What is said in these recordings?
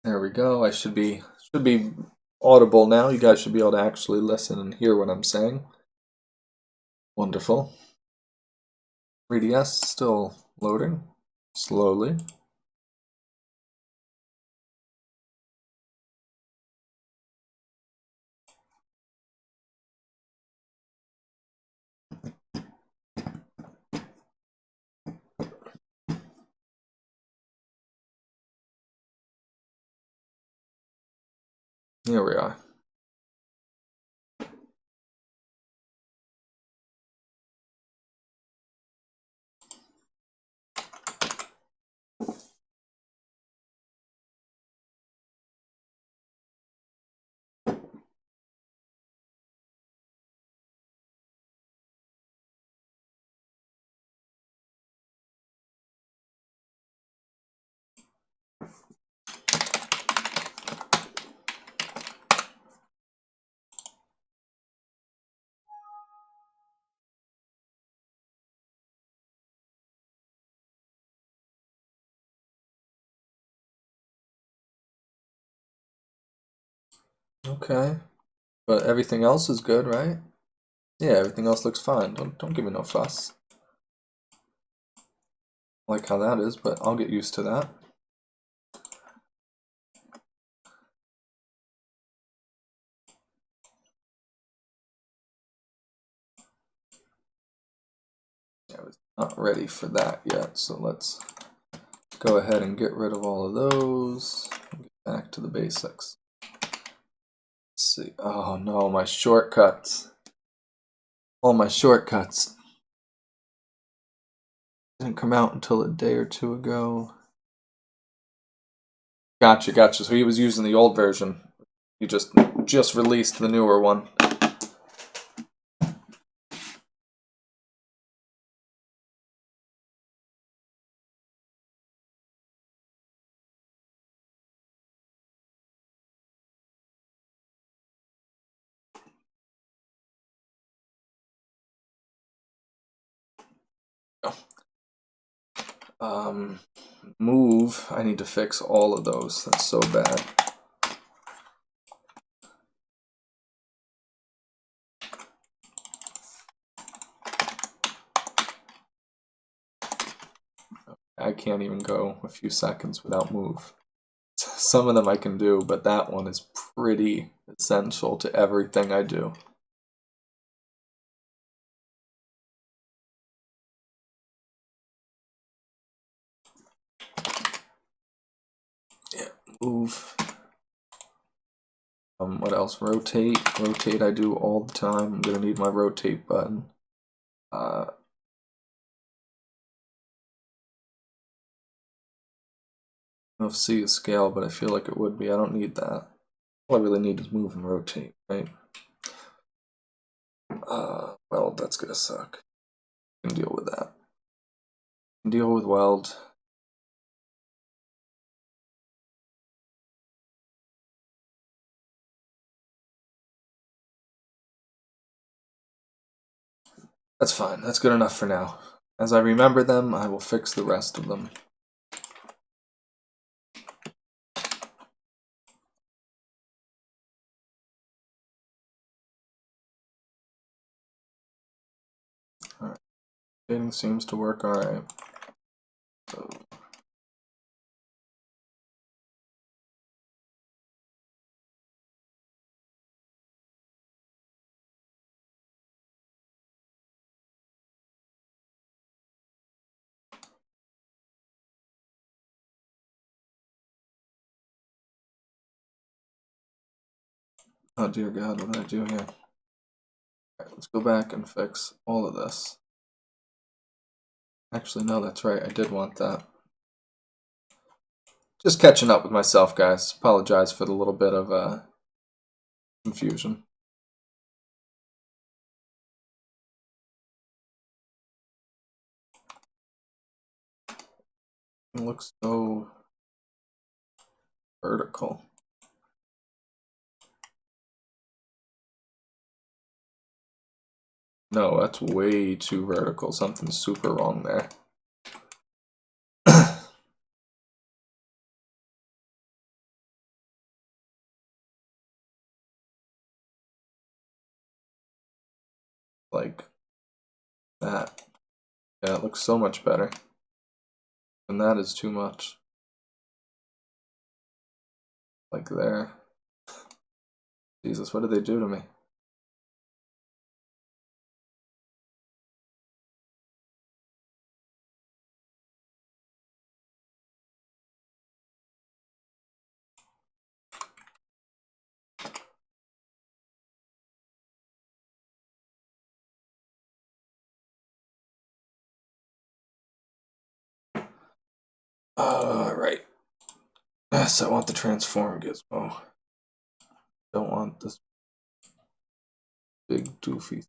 There we go. I should be audible now. You guys should be able to actually listen and hear what I'm saying. Wonderful. 3DS still loading slowly. Here we are. Okay. But everything else is good, right? Yeah, everything else looks fine. Don't give me no fuss. I like how that is, but I'll get used to that. Yeah, I was not ready for that yet, so let's go ahead and get rid of all of those. Get back to the basics. Let's see. Oh no, my shortcuts. All my shortcuts didn't come out until a day or two ago. Gotcha, gotcha. So he was using the old version. He just released the newer one. Um, move. I need to fix all of those. That's so bad. I can't even go a few seconds without move. Some of them I can do, but that one is pretty essential to everything I do. Yeah, move. What else? Rotate. Rotate I do all the time. I'm gonna need my rotate button. I don't know if C is scale, but I feel like it would be. I don't need that. All I really need is move and rotate, right? Weld, that's gonna suck. I can deal with that. Deal with weld. That's fine. That's good enough for now. As I remember them, I will fix the rest of them. Alright. Dating seems to work alright. So. Oh dear God, what did I do here? Alright, let's go back and fix all of this. Actually, no, that's right. I did want that. Just catching up with myself, guys. Apologize for the little bit of confusion. It looks so vertical. No, that's way too vertical. Something's super wrong there. That. Yeah, it looks so much better. And that is too much. Like there. Jesus, what did they do to me? Right. Yes, I want the transform gizmo. Don't want this big doofy.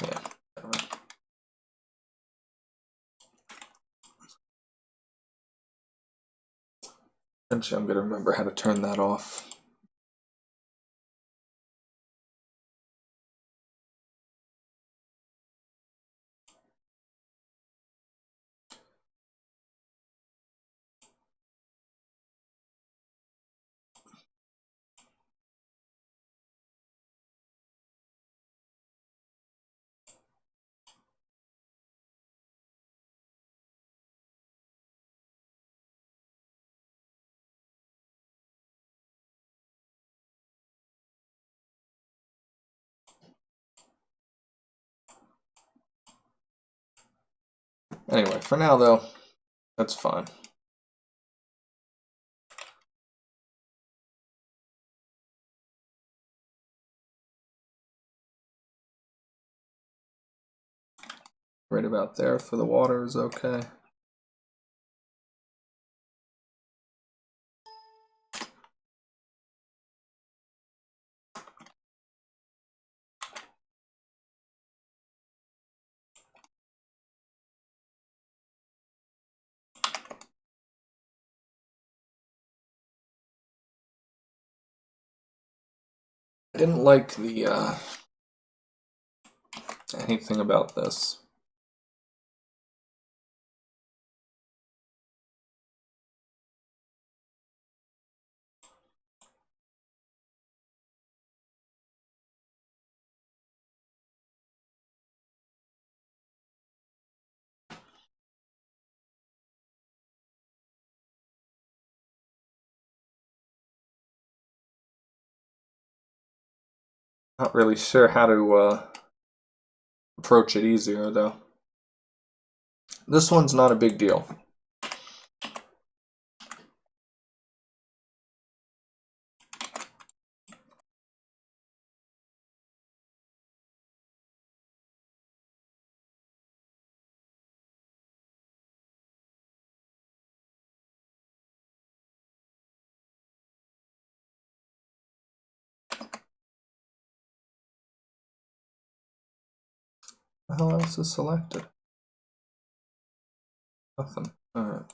Yeah. Eventually I'm gonna remember how to turn that off. Anyway, for now though, that's fine. Right about there for the water is okay. I didn't like the anything about this. Not really sure how to approach it easier though. This one's not a big deal. What the hell else is selected? Nothing. Alright.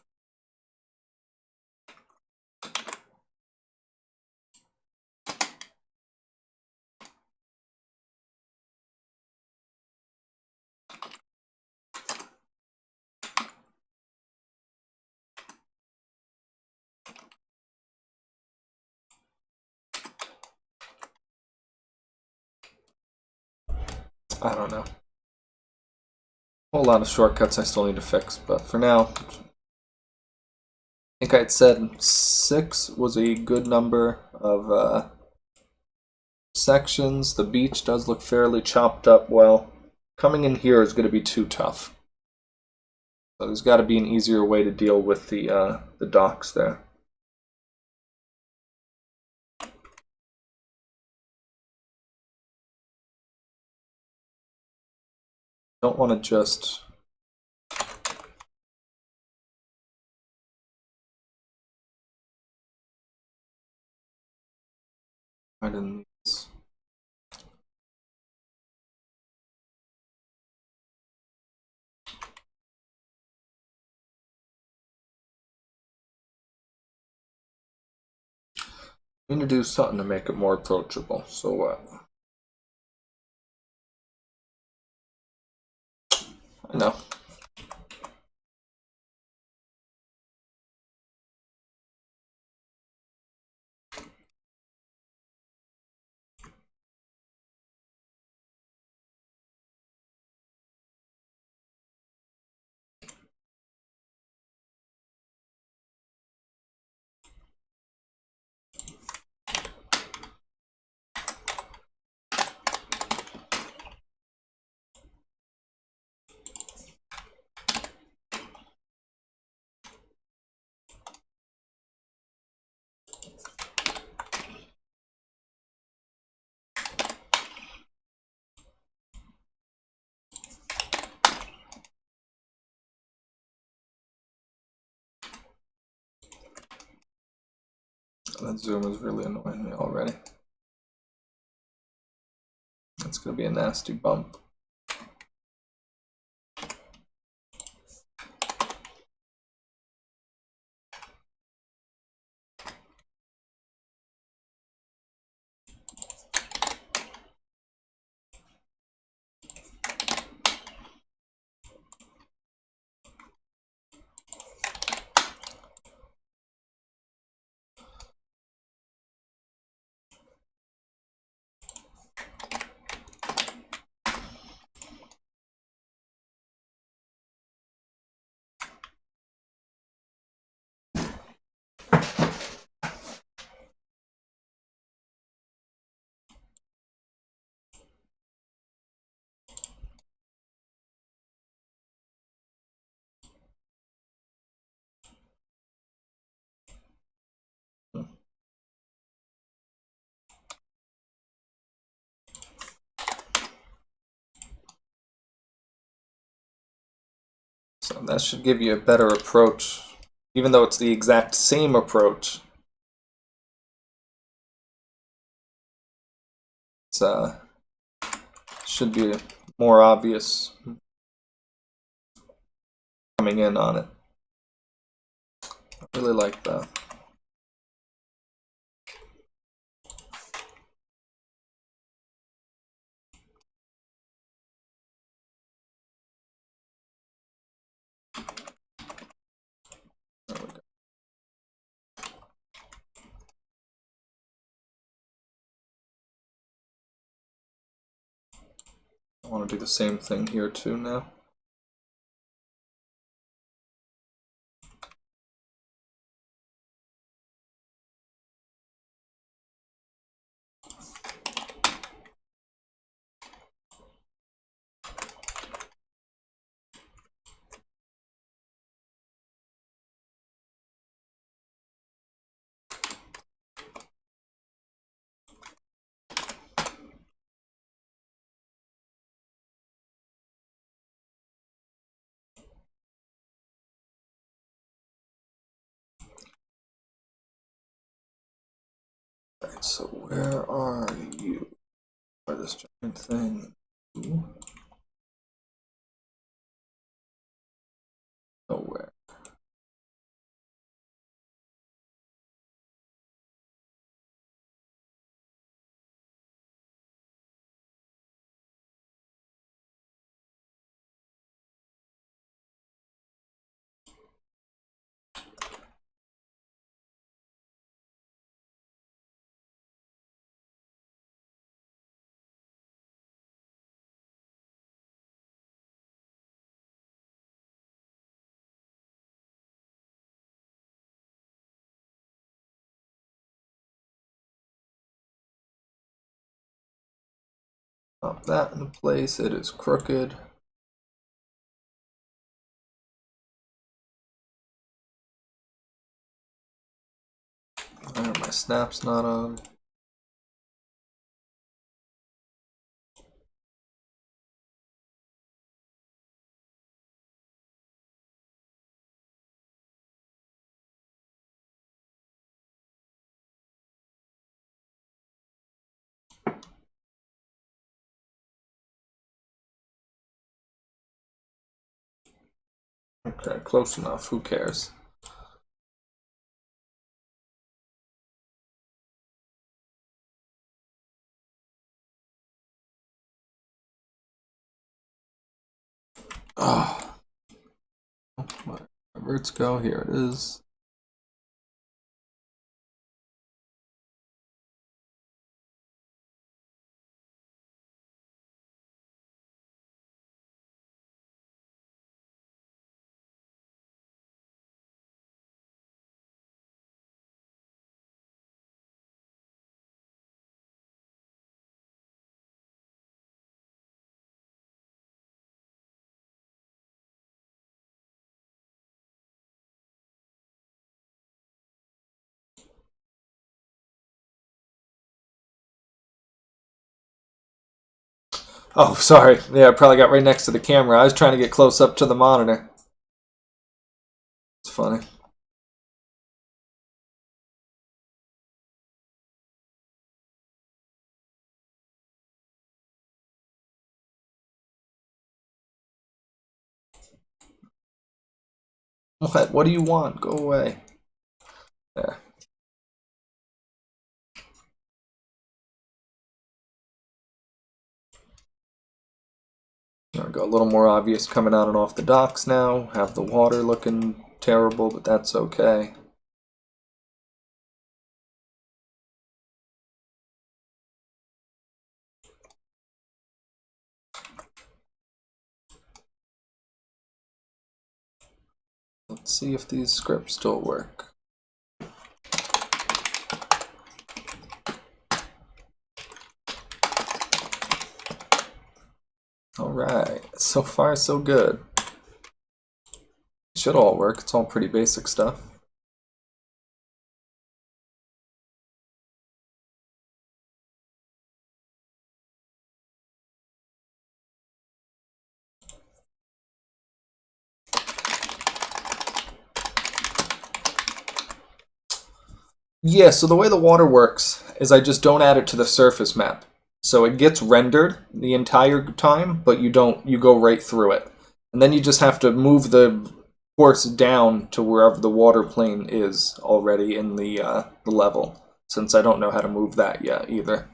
I don't know. A whole lot of shortcuts I still need to fix, but for now, I think I'd said 6 was a good number of sections. The beach does look fairly chopped up well. Coming in here is going to be too tough. So there's got to be an easier way to deal with the docks there. Don't want to just widen these. We need to do something to make it more approachable. So what? I know. That zoom is really annoying me already. It's going to be a nasty bump. So that should give you a better approach, even though it's the exact same approach. It's should be more obvious coming in on it. I really like that. There we go. I want to do the same thing here too now. Alright, so where are you? For this giant thing? Nowhere. Pop that in place. It is crooked. My snap's not on. Okay, close enough. Who cares? Oh, wherever it's go, here it is. Oh, sorry. Yeah, I probably got right next to the camera. I was trying to get close up to the monitor. It's funny. What? What do you want? Go away. There. There we go. A little more obvious coming on and off the docks now. Have the water looking terrible, but that's okay. Let's see if these scripts still work. Alright, so far so good. Should all work, it's all pretty basic stuff. Yeah, so the way the water works is I just don't add it to the surface map. So it gets rendered the entire time, but you go right through it. And then you just have to move the course down to wherever the water plane is already in the level, since I don't know how to move that yet either.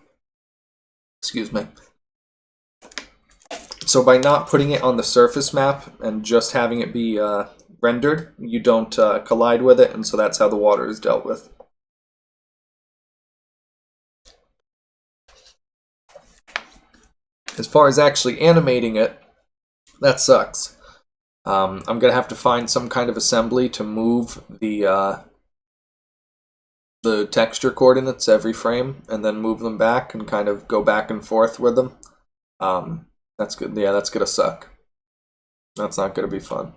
Excuse me. So by not putting it on the surface map and just having it be rendered, you don't collide with it, and so that's how the water is dealt with. As far as actually animating it, that sucks. I'm gonna have to find some kind of assembly to move the texture coordinates every frame, and then move them back and kind of go back and forth with them. That's good. Yeah, that's gonna suck. That's not gonna be fun.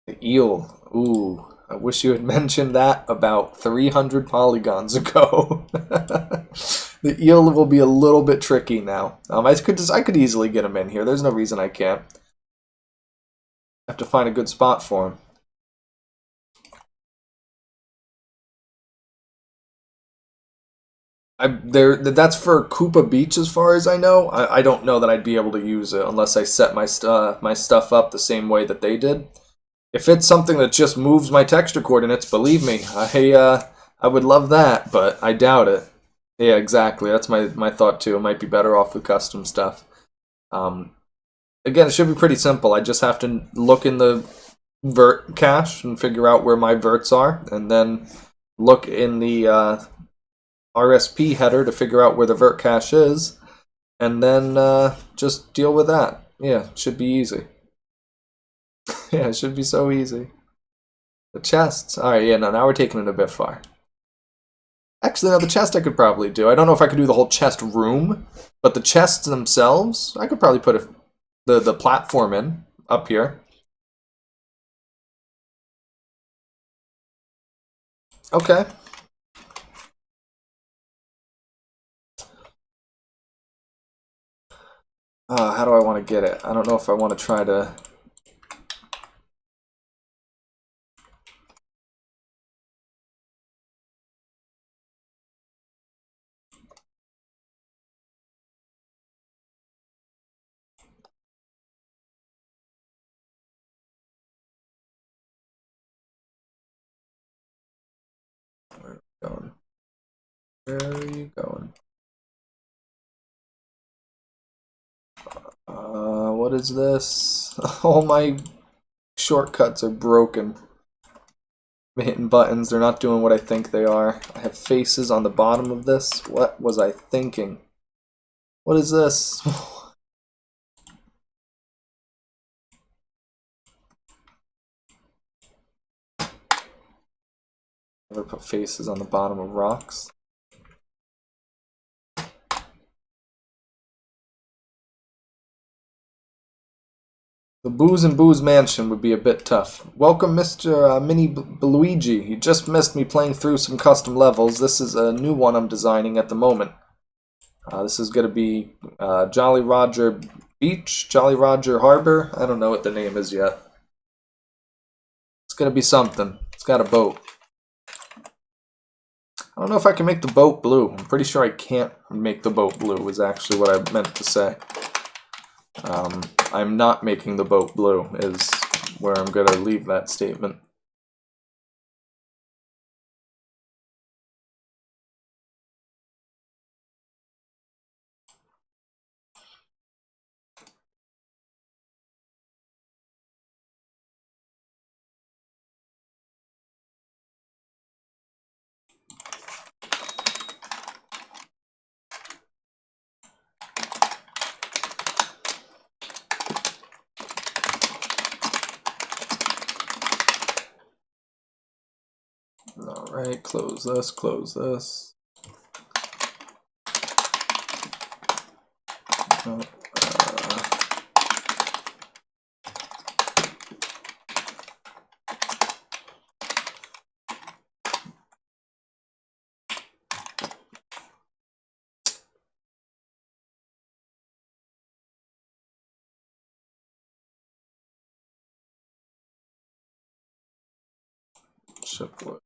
The eel. Ooh, I wish you had mentioned that about 300 polygons ago. The eel will be a little bit tricky now. I could easily get him in here. There's no reason I can't. I have to find a good spot for him. That's for Koopa Beach as far as I know. I don't know that I'd be able to use it unless I set my stuff up the same way that they did. If it's something that just moves my texture coordinates, believe me, I would love that, but I doubt it. Yeah, exactly. That's my thought too. It might be better off with custom stuff. Um, Again, it should be pretty simple. I just have to look in the vert cache and figure out where my verts are, and then look in the RSP header to figure out where the vert cache is, and then just deal with that. Yeah, it should be easy. Yeah, it should be so easy. The chests. Alright, yeah, no, now we're taking it a bit far. Actually, no, the chest I could probably do. I don't know if I could do the whole chest room, but the chests themselves, I could probably put the platform in up here. Okay. How do I want to get it? I don't know if I want to try to... Going. Where are you going? what is this? All my shortcuts are broken. I'm hitting buttons, they're not doing what I think they are. I have faces on the bottom of this. What was I thinking? What is this? Never put faces on the bottom of rocks. The Booze and Booze Mansion would be a bit tough. Welcome, Mr. Mini Luigi. You just missed me playing through some custom levels. This is a new one I'm designing at the moment. This is going to be Jolly Roger Beach, Jolly Roger Harbor. I don't know what the name is yet. It's going to be something. It's got a boat. I don't know if I can make the boat blue. I'm pretty sure I can't make the boat blue is actually what I meant to say. I'm not making the boat blue is where I'm going to leave that statement. Alright, close this, close this. Oh, shipwood.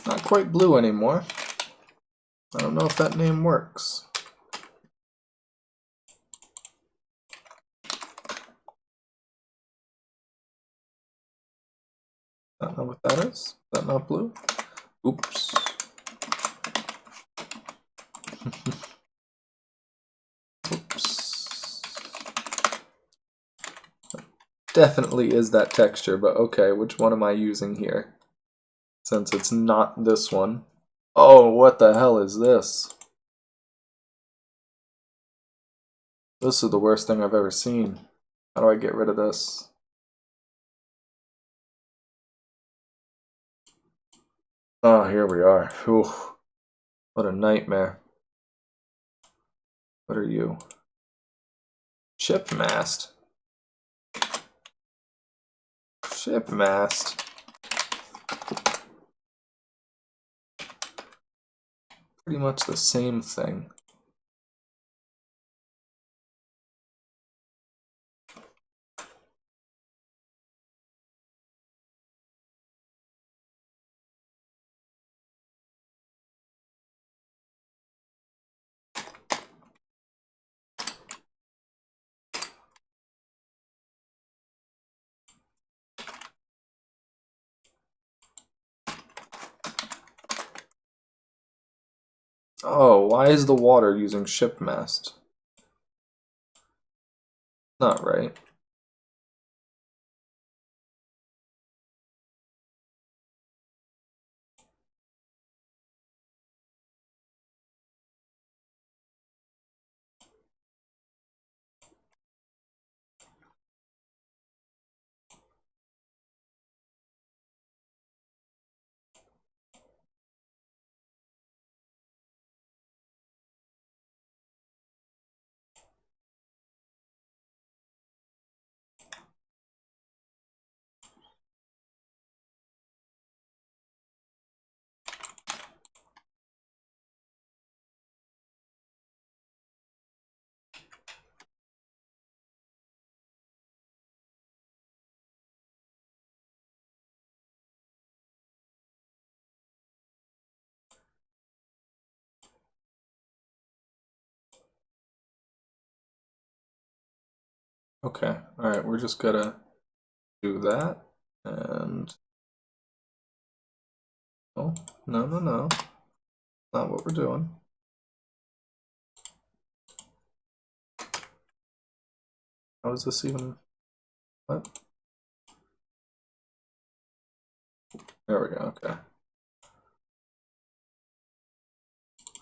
Not quite blue anymore. I don't know if that name works. I don't know what that is. Is that not blue? Oops. Oops. Definitely is that texture, but okay, which one am I using here? Since it's not this one. Oh, what the hell is this? This is the worst thing I've ever seen. How do I get rid of this? Oh, here we are. Whew. What a nightmare. What are you? Ship mast. Ship mast. Pretty much the same thing. Oh, why is the water using ship mast? Not right. Okay, alright, we're just gonna do that, and... Oh, no, no, no. Not what we're doing. How is this even... What? There we go, okay.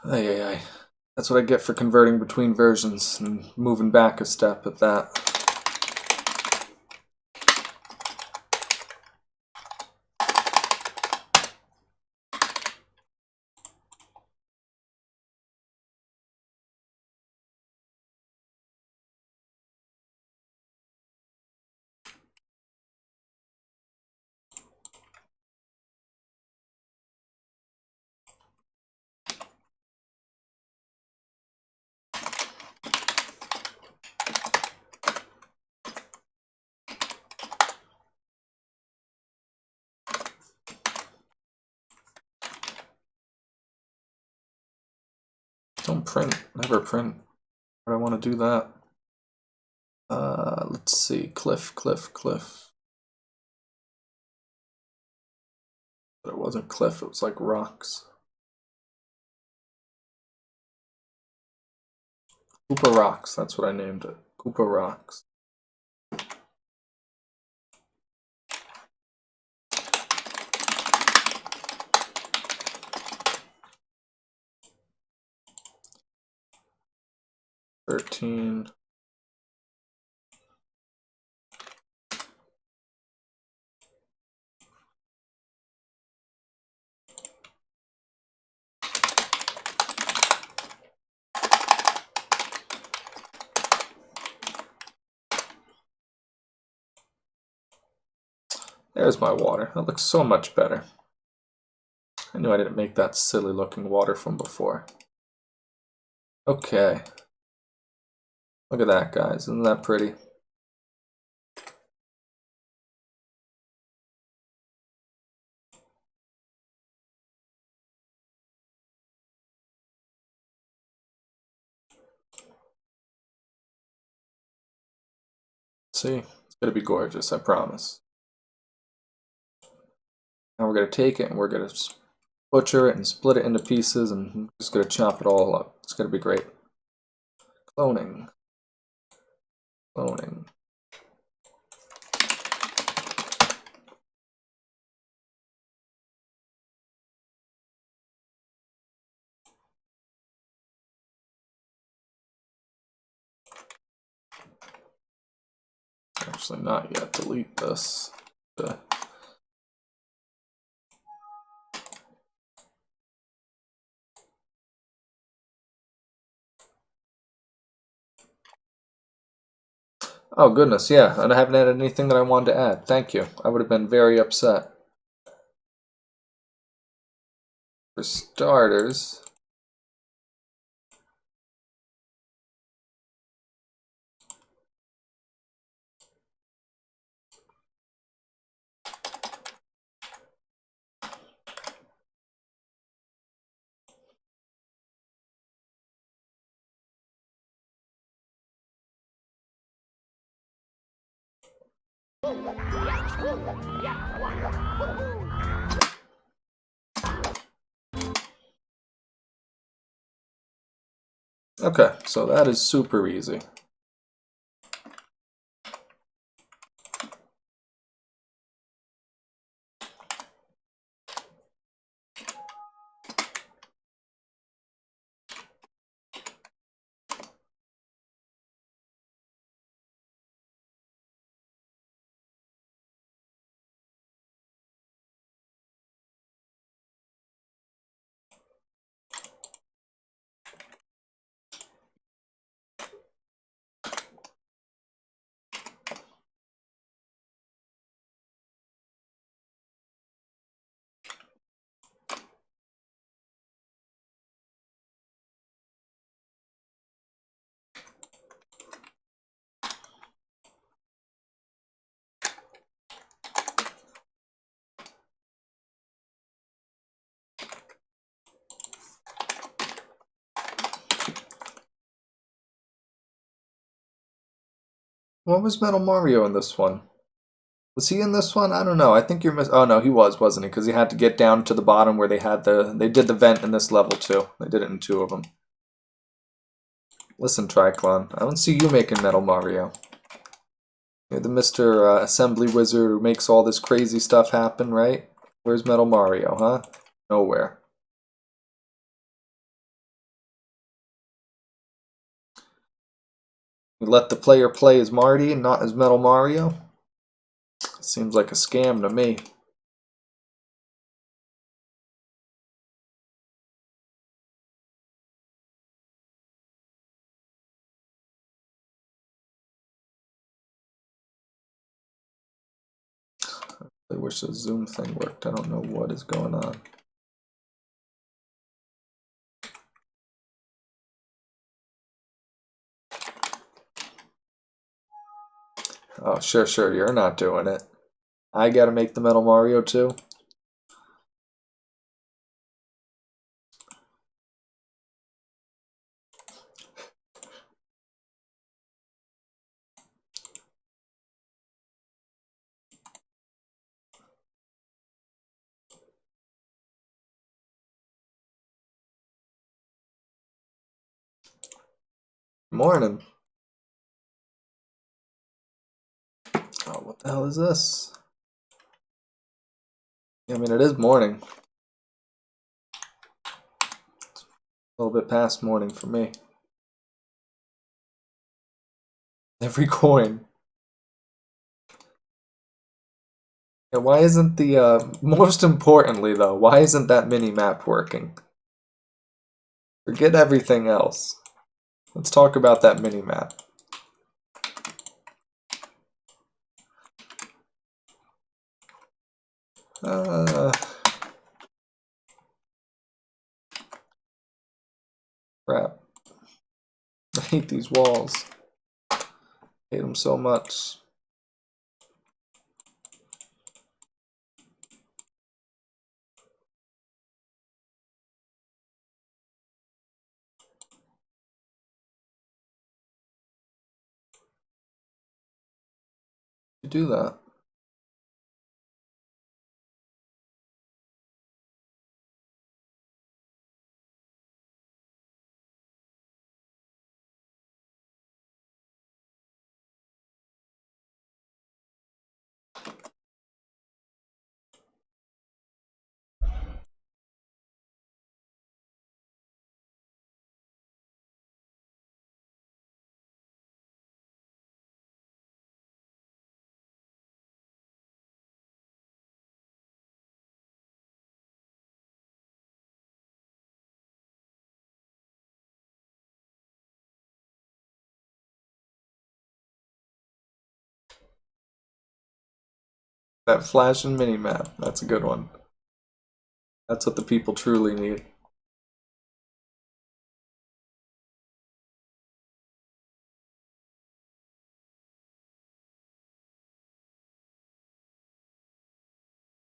Ay, ay, ay. That's what I get for converting between versions and moving back a step at that. Don't print. Never print. But I want to do that. Let's see. Cliff. But it wasn't cliff, it was like rocks. Koopa Rocks, that's what I named it. Koopa Rocks. $13. There's my water. That looks so much better. I knew I didn't make that silly looking water from before. Okay. Look at that, guys. Isn't that pretty? See? It's going to be gorgeous, I promise. Now we're going to take it and we're going to butcher it and split it into pieces and I'm just going to chop it all up. It's going to be great. Cloning. Cloning. Actually, not yet. Delete this. Oh, goodness, yeah. And I haven't added anything that I wanted to add. Thank you. I would have been very upset. For starters, okay, so that is super easy. What was Metal Mario in this one? Was he in this one? I don't know. I think you're oh no, he was, wasn't he? Because he had to get down to the bottom where they had they did the vent in this level too. They did it in 2 of them. Listen, Triclon, I don't see you making Metal Mario. You're the Mr. Assembly Wizard who makes all this crazy stuff happen, right? Where's Metal Mario, huh? Nowhere. You let the player play as Marty and not as Metal Mario? Seems like a scam to me. I wish the zoom thing worked. I don't know what is going on. Oh, sure, you're not doing it. I gotta make the Metal Mario too. Morning. Oh, what the hell is this? I mean, it is morning. A little bit past morning for me. Every coin. Yeah, why isn't the, most importantly though, why isn't that mini-map working? Forget everything else. Let's talk about that mini-map. Crap. I hate these walls. I hate them so much. You do that. That flash and mini-map. That's a good one. That's what the people truly need.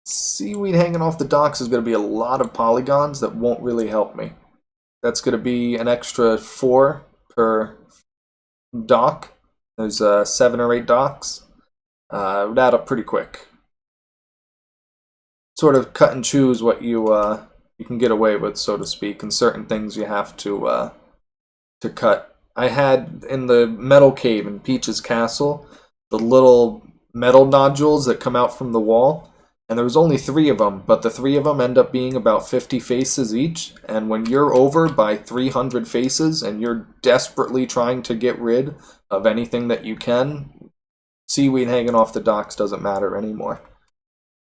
Seaweed hanging off the docks is going to be a lot of polygons that won't really help me. That's going to be an extra 4 per dock. There's 7 or 8 docks. It would add up pretty quick. Sort of cut and choose what you can get away with, so to speak, and certain things you have to cut. I had in the metal cave in Peach's castle the little metal nodules that come out from the wall, and there was only 3 of them, but the 3 of them end up being about 50 faces each, and when you're over by 300 faces and you're desperately trying to get rid of anything that you can, seaweed hanging off the docks doesn't matter anymore.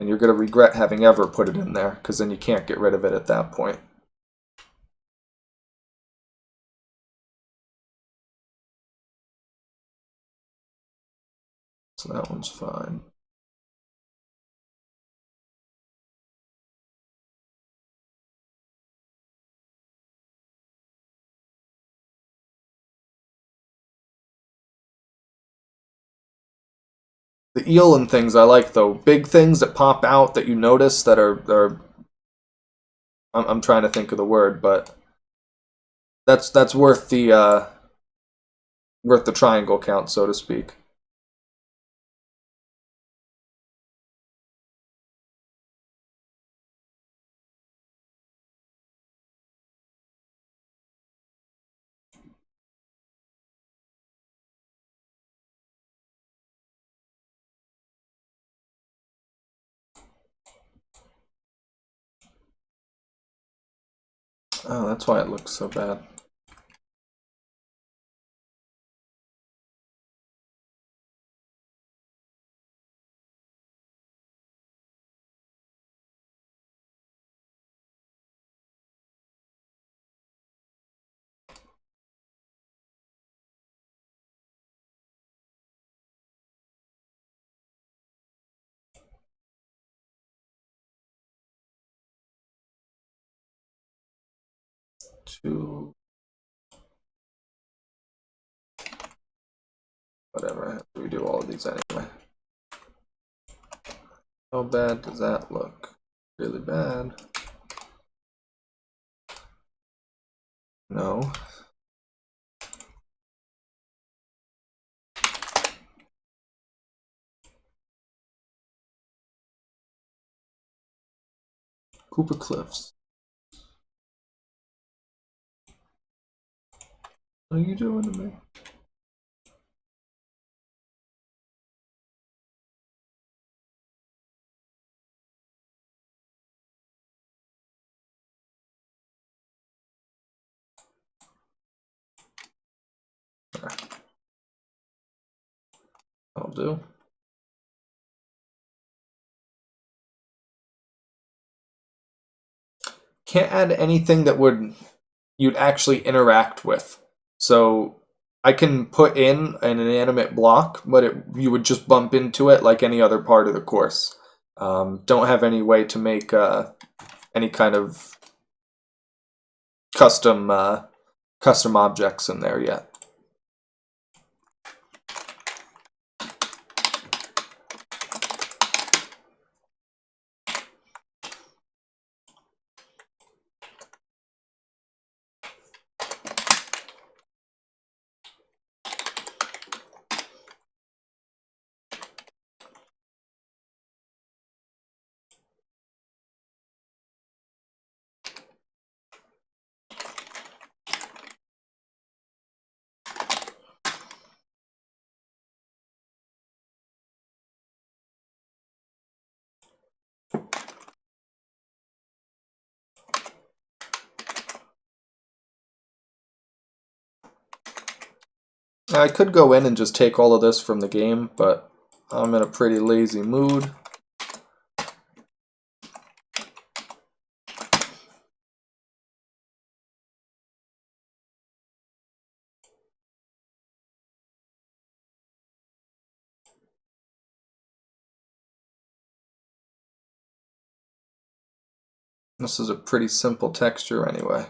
And you're going to regret having ever put it in there, because then you can't get rid of it at that point. So that one's fine. The eel and things I like though. Big things that pop out that you notice that are I'm trying to think of the word, but that's worth the triangle count, so to speak. Oh, that's why it looks so bad. Whatever, I have to redo all of these anyway. How bad does that look? Really bad. No. Cooper Cliffs. What are you doing to me? I'll do. Can't add anything that you'd actually interact with. So I can put in an inanimate block, but you would just bump into it like any other part of the course. Don't have any way to make any kind of custom custom objects in there yet. I could go in and just take all of this from the game, but I'm in a pretty lazy mood. This is a pretty simple texture anyway.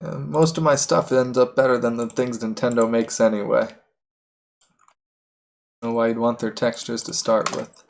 Most of my stuff ends up better than the things Nintendo makes anyway. I don't know why you'd want their textures to start with.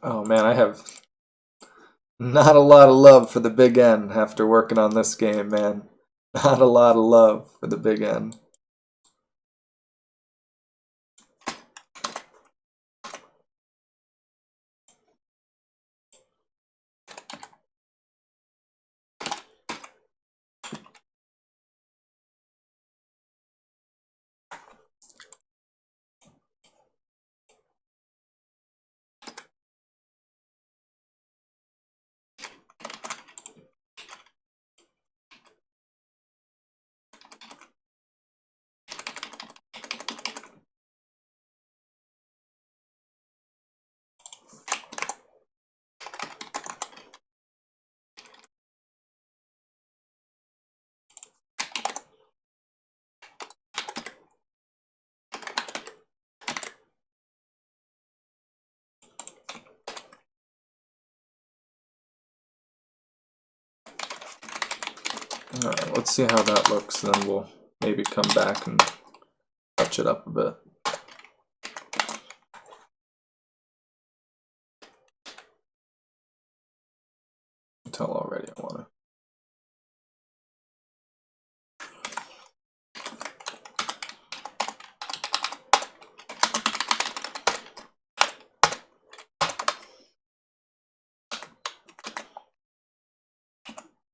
Oh man, I have not a lot of love for the Big N after working on this game, man. Not a lot of love for the Big N. Alright, let's see how that looks, then we'll maybe come back and touch it up a bit. I can tell already I want to.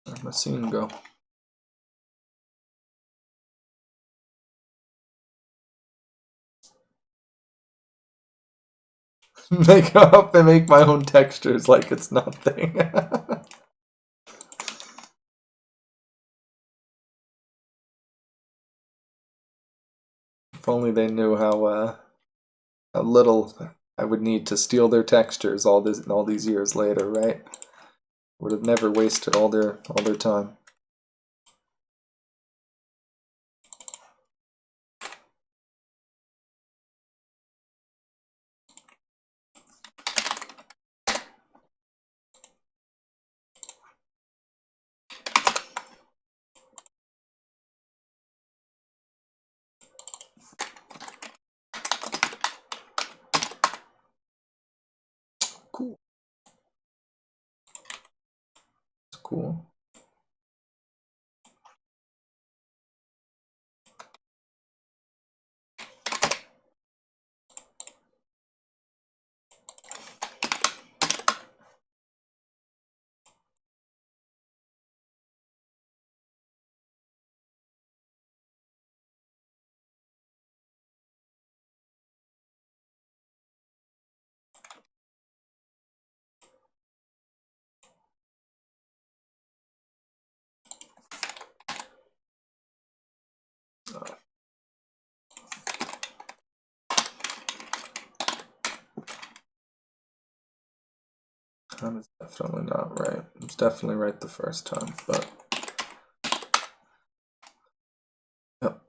Where'd my scene go? They go up and make my own textures like it's nothing. If only they knew how little I would need to steal their textures all these years later, right? Would have never wasted all their time. Cool. It's cool. That is definitely not right. It's definitely right the first time, but yep.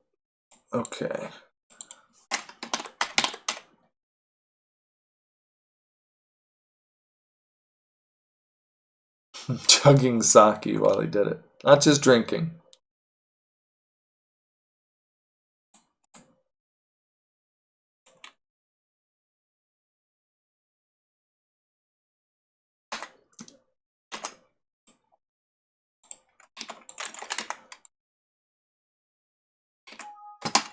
Okay. Chugging sake while he did it. Not just drinking.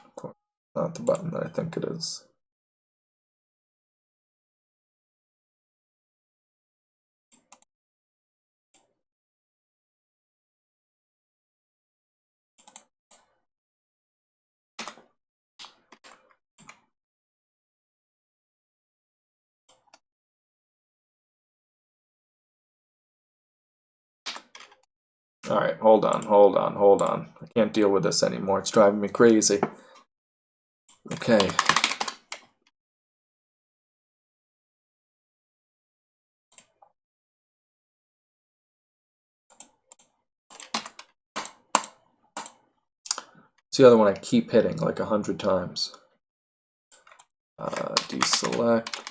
Of course, not the button that I think it is. Alright, hold on. I can't deal with this anymore. It's driving me crazy. Okay. It's the other one I keep hitting like 100 times. Deselect.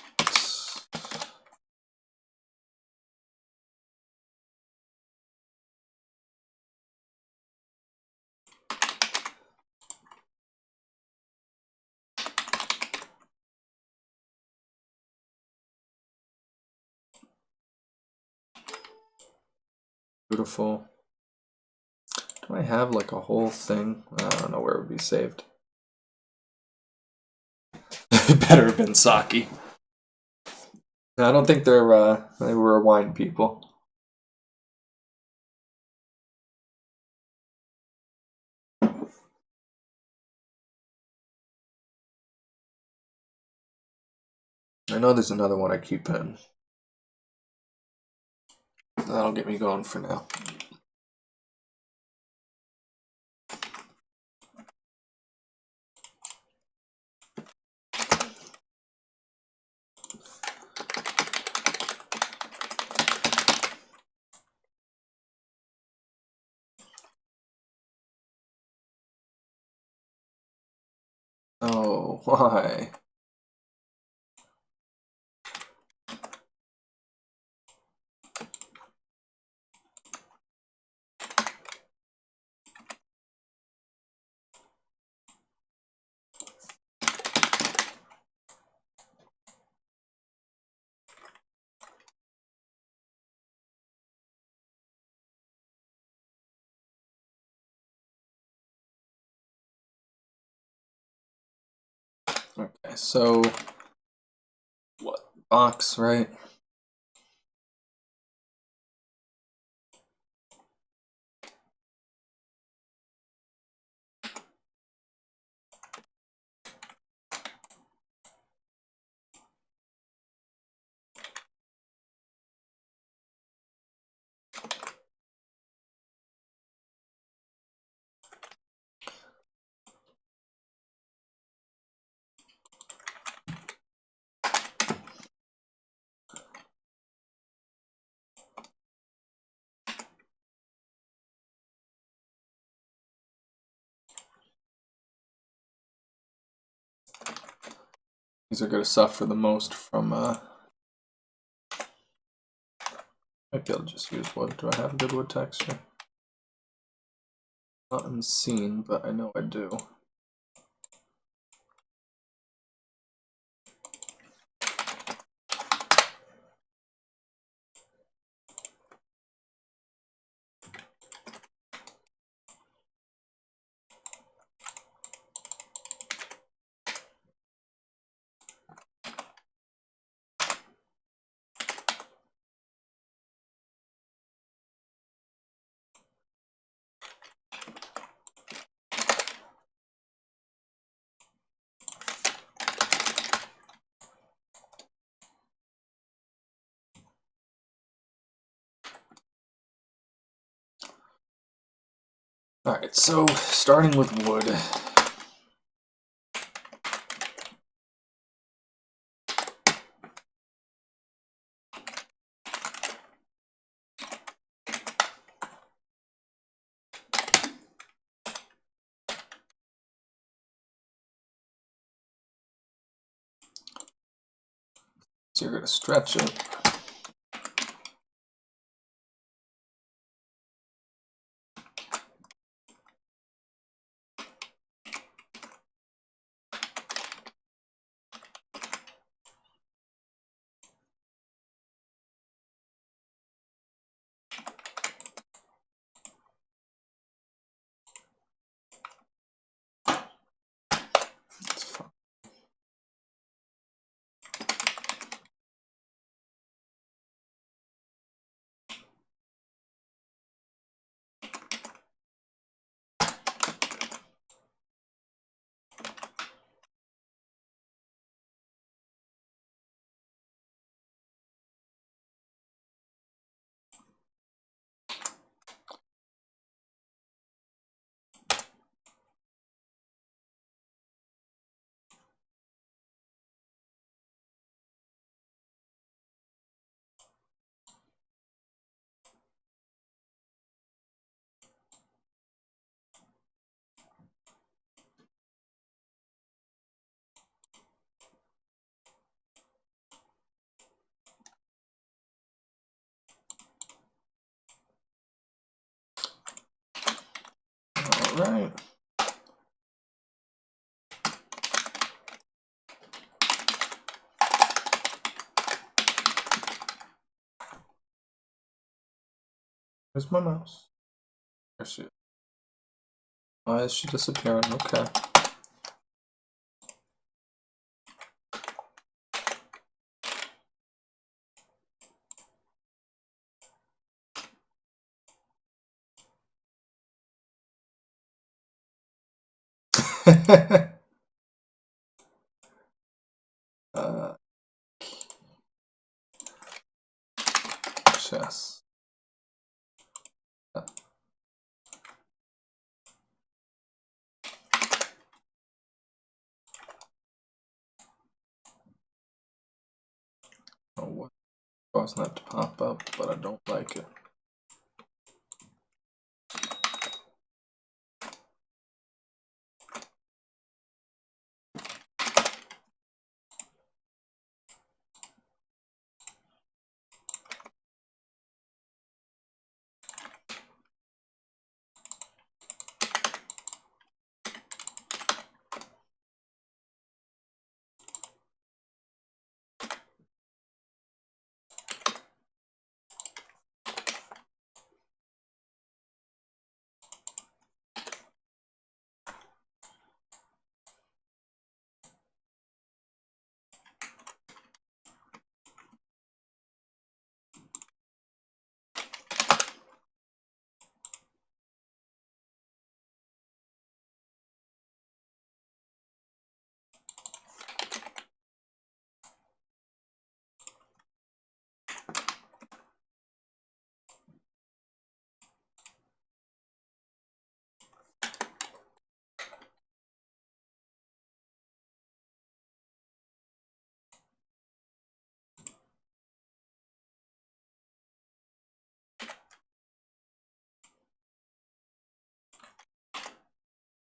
Beautiful. Do I have like a whole thing? I don't know where it would be saved. It better have been sake. I don't think they were wine people. I know there's another one I keep in. That'll get me going for now. Oh, why? Okay, so what? Box, right? These are going to suffer the most from, maybe I'll just use wood. Do I have good wood texture? Not unseen, but I know I do. Alright, so starting with wood. So you're going to stretch it. That's fine. Alright. Where's my mouse? There she is. Why is she disappearing? Okay. Chess. Oh, what causing that to pop up, but I don't like it.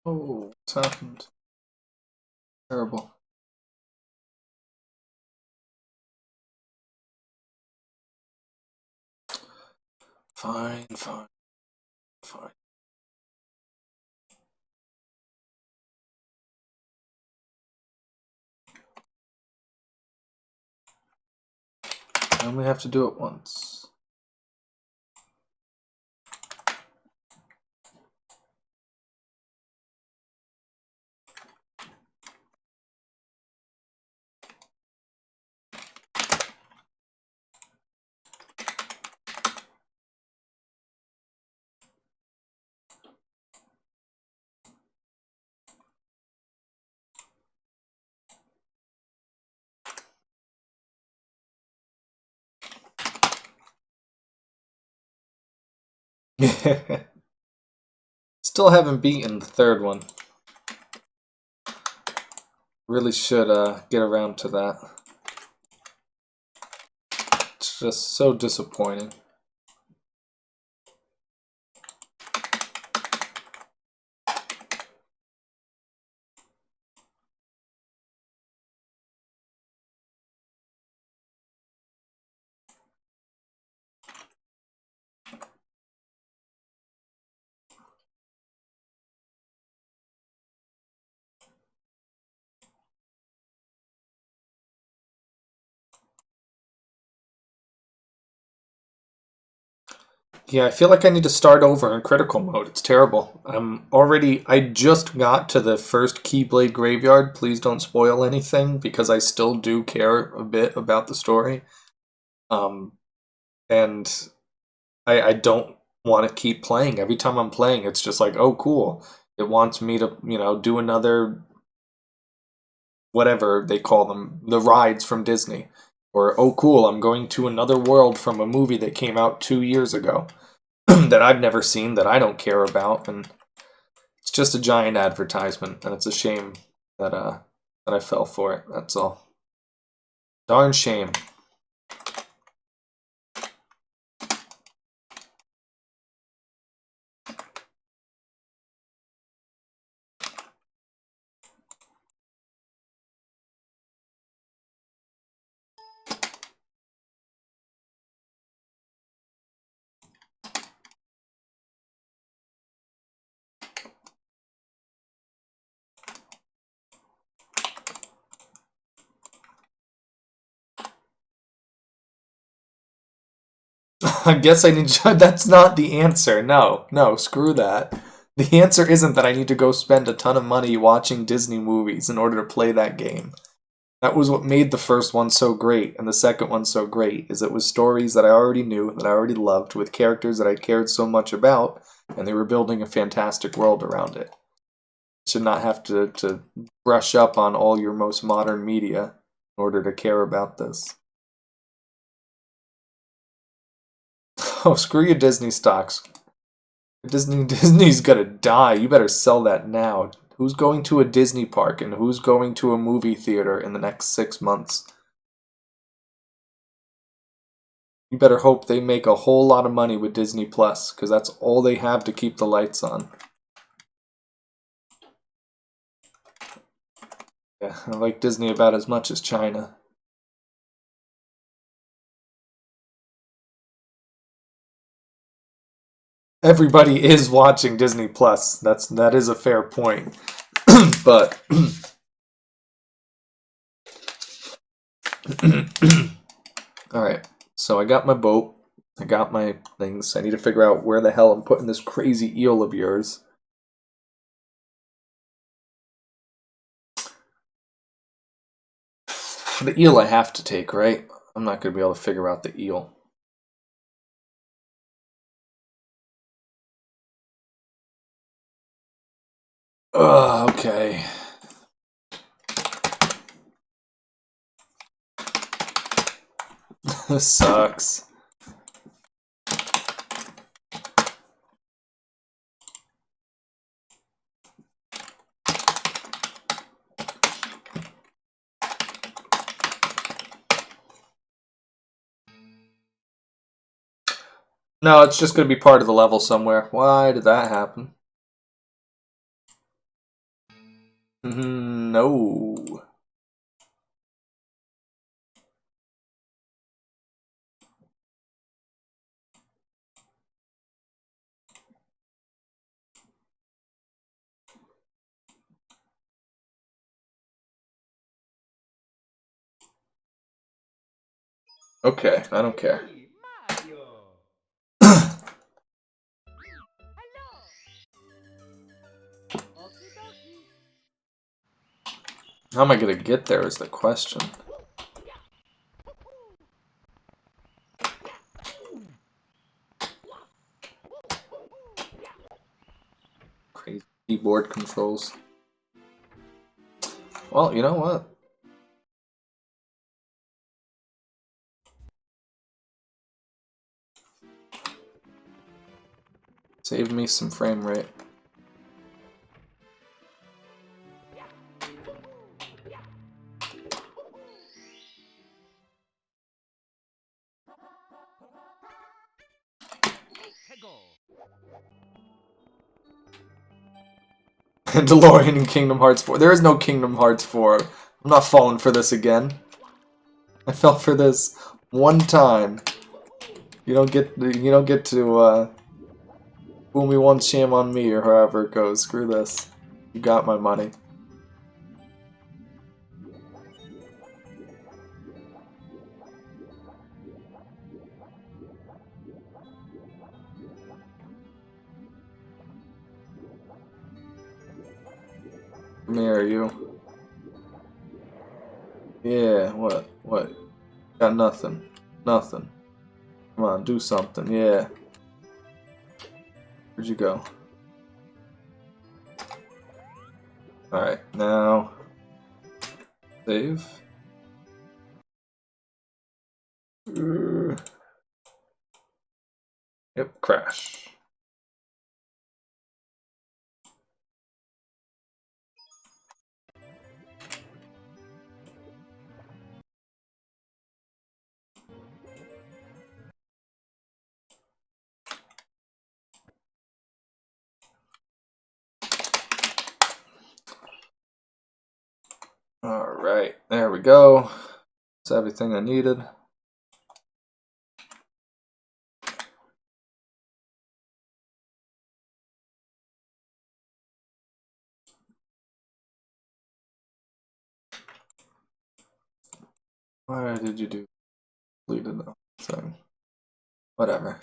Oh, what's happened? Terrible. Fine, fine, fine. I only have to do it once. Still haven't beaten the third one. Really should get around to that. It's just so disappointing. Yeah, I feel like I need to start over in critical mode. It's terrible. I just got to the first Keyblade graveyard. Please don't spoil anything because I still do care a bit about the story. Um, and I don't want to keep playing. Every time I'm playing, it's just like, oh, cool. It wants me to, do another, whatever they call them, the rides from Disney. Or, oh, cool, I'm going to another world from a movie that came out 2 years ago that I've never seen, that I don't care about. And it's just a giant advertisement, and it's a shame that I fell for it. That's all. Darn shame. I guess I need to, that's not the answer. No, no, screw that. The answer isn't that I need to go spend a ton of money watching Disney movies in order to play that game. That was what made the first one so great and the second one so great, is it was stories that I already knew, that I already loved, with characters that I cared so much about, and they were building a fantastic world around it. You should not have to brush up on all your most modern media in order to care about this. Oh, screw your Disney stocks. Disney's gonna die. You better sell that now. Who's going to a Disney park and who's going to a movie theater in the next 6 months? You better hope they make a whole lot of money with Disney Plus, because that's all they have to keep the lights on. Yeah, I like Disney about as much as China. Everybody is watching Disney Plus. That is a fair point. But all right. So I got my boat. I got my things. I need to figure out where the hell I'm putting this crazy eel of yours. The eel I have to take, right? I'm not going to be able to figure out the eel. Ugh, okay. This sucks. No, it's just going to be part of the level somewhere. Why did that happen? No. Okay, I don't care. How am I gonna get there is the question. Crazy keyboard controls. Well, you know what? Save me some frame rate. DeLorean in Kingdom Hearts 4. There is no Kingdom Hearts 4. I'm not falling for this again. I fell for this one time. You don't get to fool me once, shame on me, or however it goes. Screw this. You got my money. Come here, you. Yeah, what? What? Got nothing. Nothing. Come on, do something. Yeah. Where'd you go? Alright, now... Save. Yep, crash. Alright, there we go. That's everything I needed. Why did you do deleted the thing? Whatever.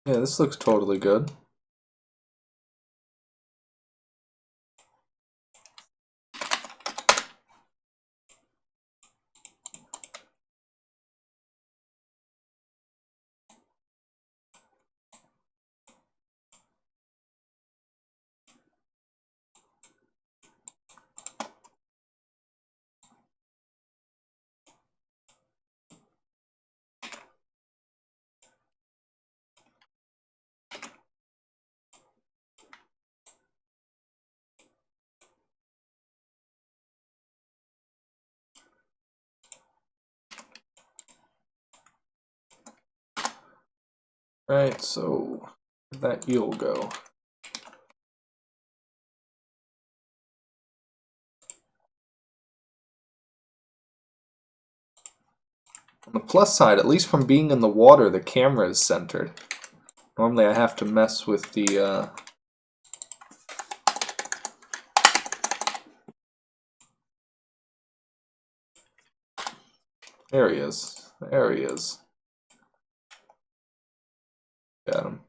Yeah, this looks totally good. Right, so where'd that eel go? On the plus side, at least from being in the water, the camera is centered. Normally I have to mess with the, There he is. There he is. Got him.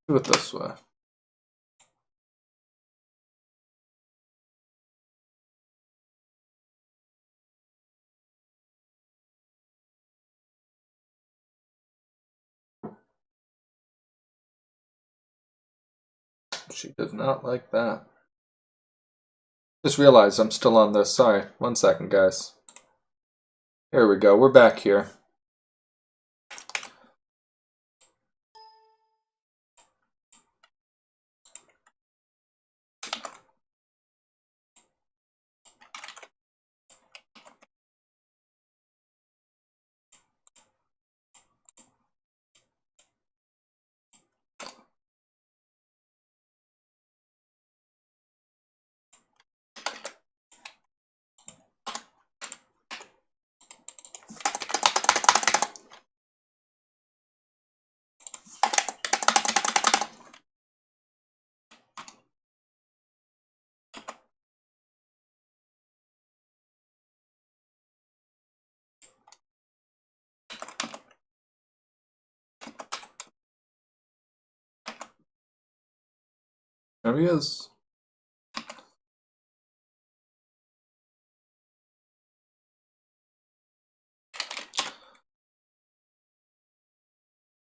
Do it this way. She did not like that. Just realized I'm still on this. Sorry. 1 second, guys. Here we go. We're back here. There he is.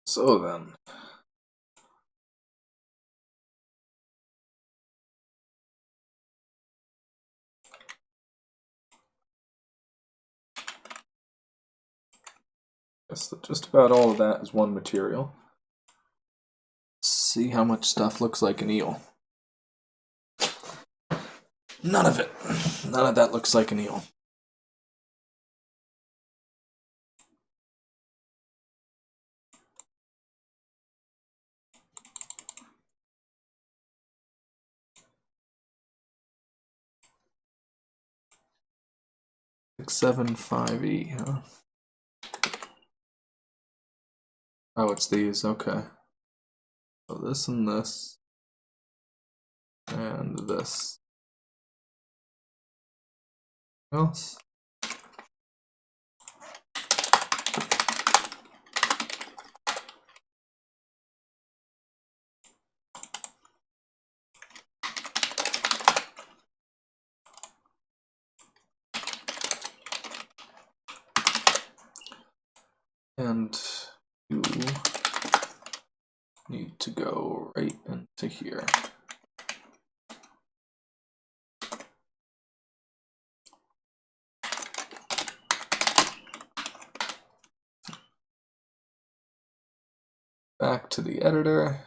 So then. Guess that just about all of that is one material. Let's see how much stuff looks like an eel. None of it. None of that looks like an eel. Six, 7, 5E, huh? Oh, it's these, okay. So this and this. And this. Else? And you need to go right into here. Back to the editor.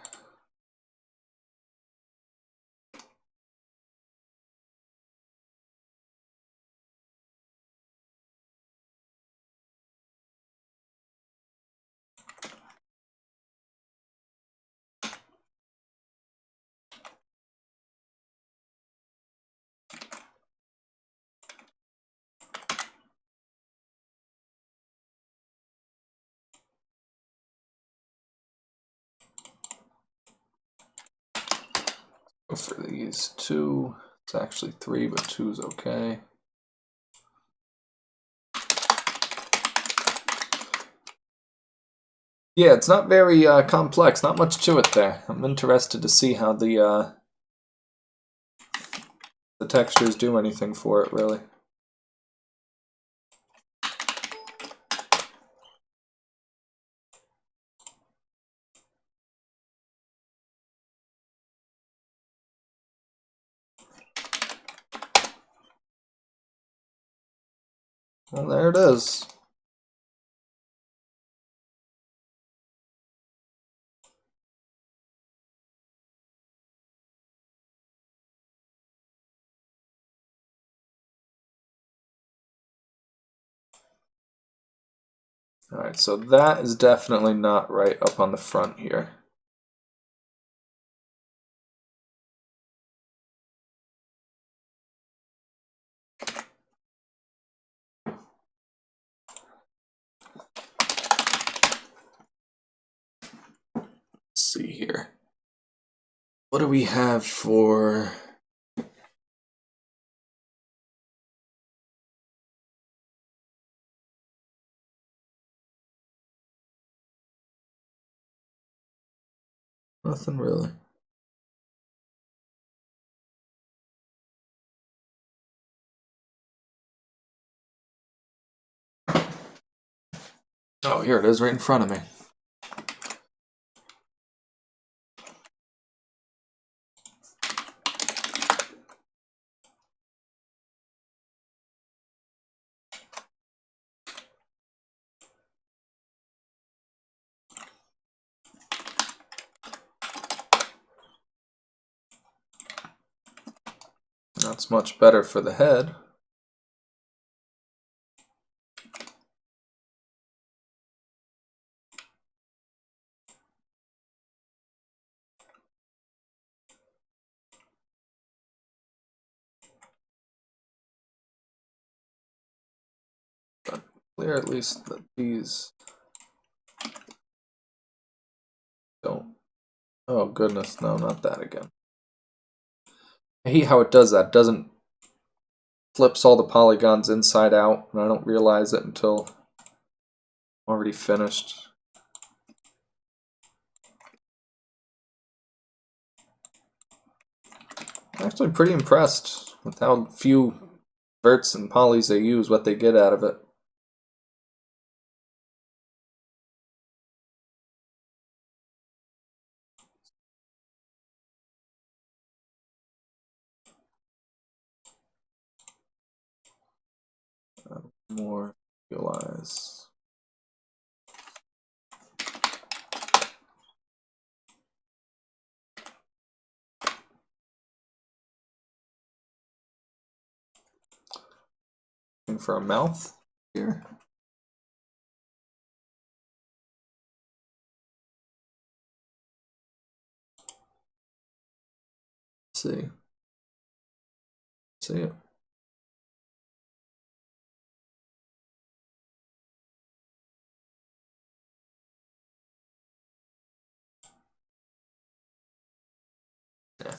Go for these 2. It's actually 3, but 2 is okay. Yeah, it's not very complex, not much to it there. I'm interested to see how the textures do anything for it, really. Well, there it is. Alright, so that is definitely not right up on the front here. Let's see here. What do we have for... Nothing really. Oh, here it is right in front of me. That's much better for the head. But clear at least that these don't. Oh goodness, no, not that again. I hate how it does that. It doesn't flips all the polygons inside out, and I don't realize it until I'm already finished. I'm actually pretty impressed with how few verts and polys they use, what they get out of it. More realize. Looking for a mouth here. Let's see. See it. Yeah.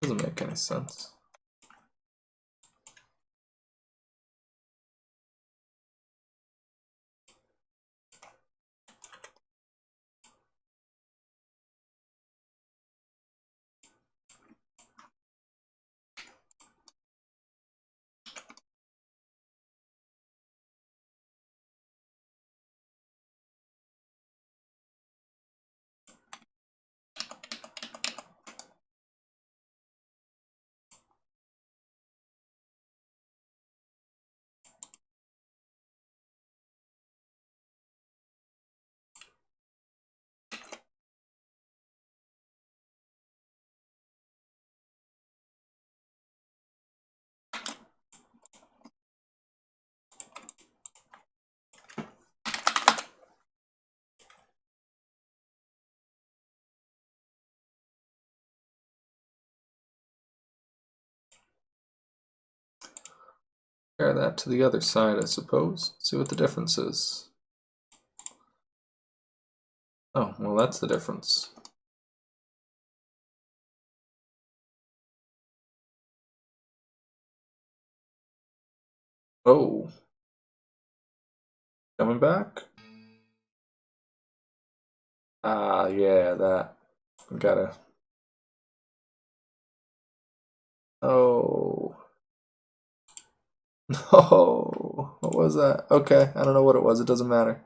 Doesn't make any sense. Compare that to the other side, I suppose. See what the difference is. Oh, well, that's the difference. Oh. Coming back? Ah, yeah, that. Gotta. Oh. No. What was that? Okay, I don't know what it was. It doesn't matter.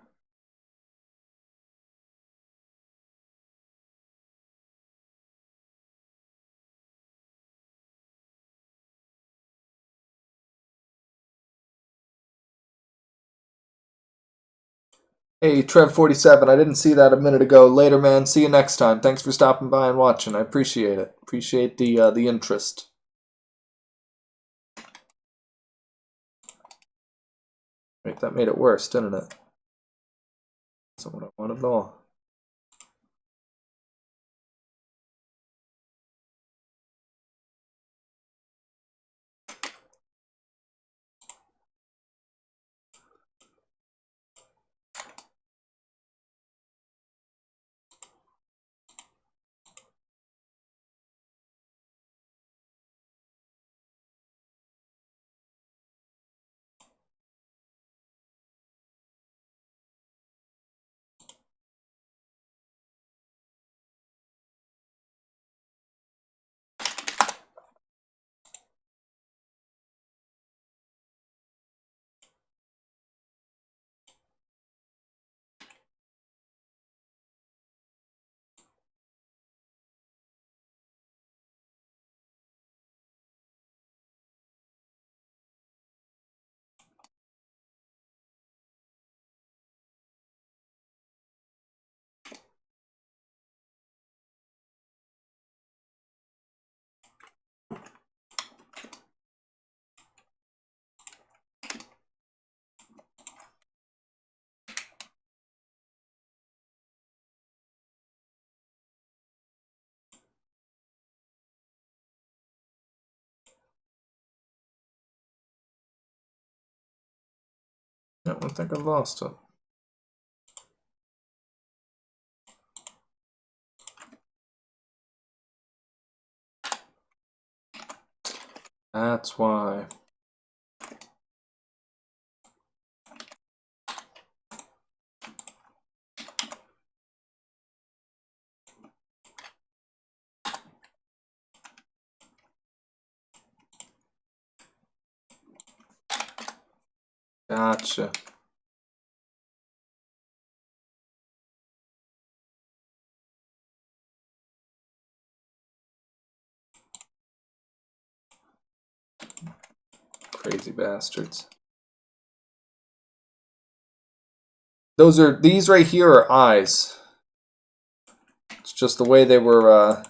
Hey, Trev47, I didn't see that a minute ago. Later, man. See you next time. Thanks for stopping by and watching. I appreciate it. Appreciate the interest. Wait, that made it worse, didn't it? That's not what I wanted at all. I don't think I've lost it. That's why. Gotcha. Crazy bastards. These right here are eyes. It's just the way they were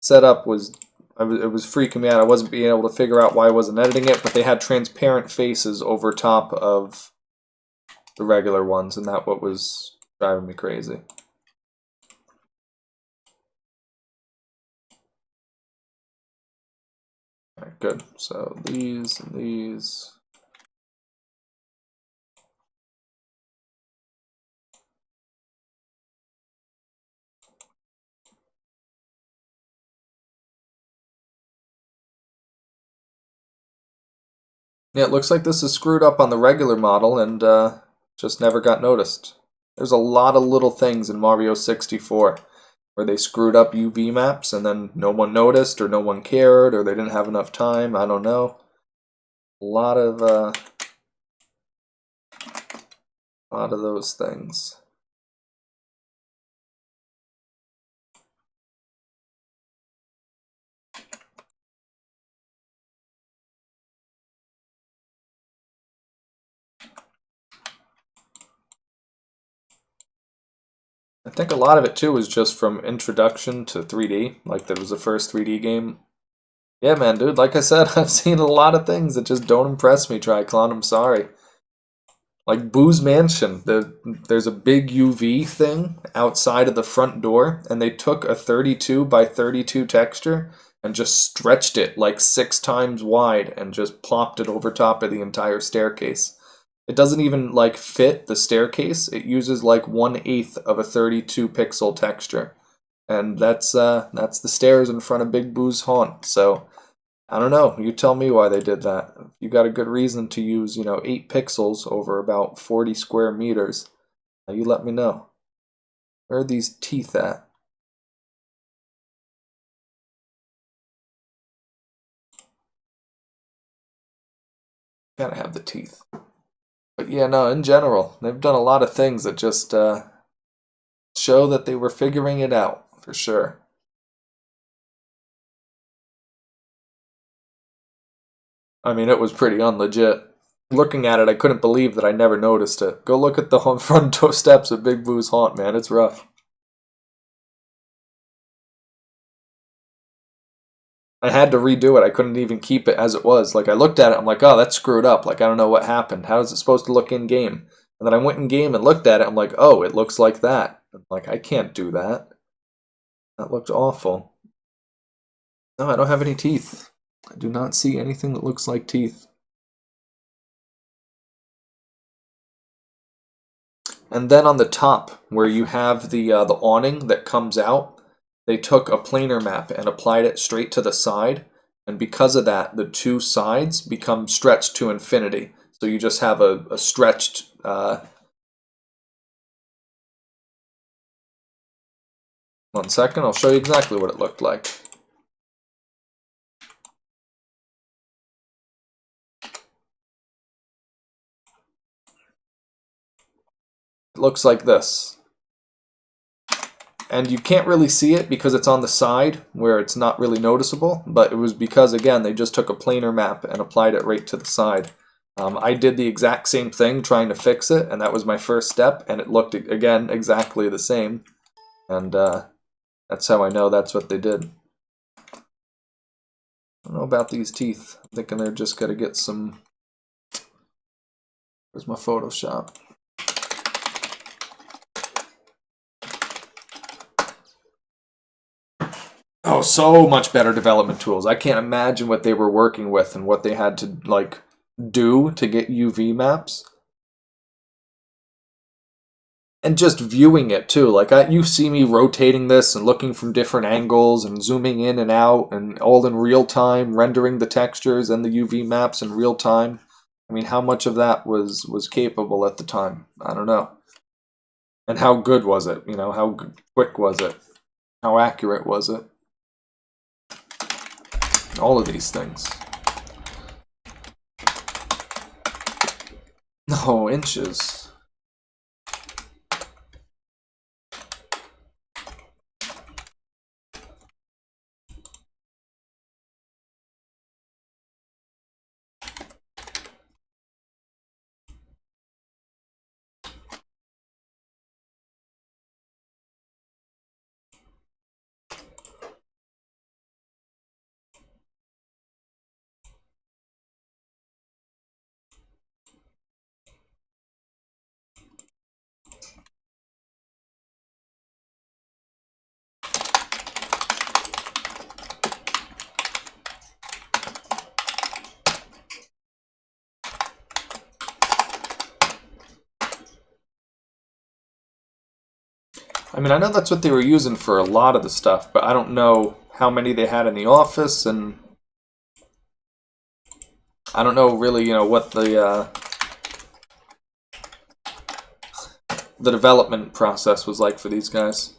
set up was, it was freaking me out. I wasn't being able to figure out why I wasn't editing it, but they had transparent faces over top of the regular ones, and that's what was driving me crazy. Alright, good. So these and these. Yeah, it looks like this is screwed up on the regular model and just never got noticed. There's a lot of little things in Mario 64 where they screwed up UV maps and then no one noticed or no one cared or they didn't have enough time. I don't know. A lot of those things. I think a lot of it too was just from introduction to 3D. Like that was the first 3D game. Yeah, man, dude. Like I said, I've seen a lot of things that just don't impress me, Triclon. I'm sorry. Like Boo's Mansion, there's a big UV thing outside of the front door, and they took a 32 by 32 texture and just stretched it like 6 times wide and just plopped it over top of the entire staircase. It doesn't even like fit the staircase. It uses like 1/8 of a 32 pixel texture, and that's the stairs in front of Big Boo's haunt. So I don't know. You tell me why they did that. You got a good reason to use, 8 pixels over about 40 square meters. You let me know. Where are these teeth at? Gotta have the teeth. But yeah, no, in general, they've done a lot of things that just show that they were figuring it out, for sure. I mean, it was pretty unlegit. Looking at it, I couldn't believe that I never noticed it. Go look at the front door steps of Big Boo's haunt, man. It's rough. I had to redo it. I couldn't even keep it as it was. Like I looked at it, I'm like, oh, that's screwed up. Like I don't know what happened. How is it supposed to look in game? And then I went in game and looked at it. I'm like, oh, it looks like that. I'm like I can't do that. That looked awful. No, I don't have any teeth. I do not see anything that looks like teeth. And then on the top, where you have the awning that comes out, they took a planar map and applied it straight to the side, and because of that, the two sides become stretched to infinity. So you just have a stretched. One second, I'll show you exactly what it looked like. It looks like this. And you can't really see it because it's on the side where it's not really noticeable, but it was because, again, they just took a planar map and applied it right to the side. I did the exact same thing trying to fix it, and that was my first step, and it looked, again, exactly the same. And that's how I know that's what they did. I don't know about these teeth. I'm thinking they're just going to get some... Where's my Photoshop? Oh, so much better development tools. I can't imagine what they were working with and what they had to like do to get UV maps. and just viewing it too. Like you see me rotating this and looking from different angles and zooming in and out and all in real time, rendering the textures and the UV maps in real time. I mean, how much of that was capable at the time? I don't know. And how good was it? You know, how quick was it? How accurate was it? All of these things. No, inches. I mean, I know that's what they were using for a lot of the stuff, but I don't know how many they had in the office, and I don't know really, what the development process was like for these guys.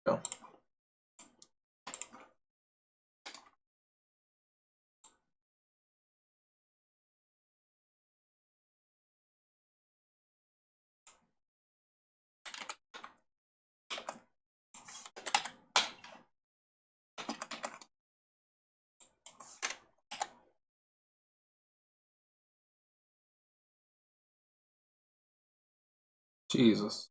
So, Jesus.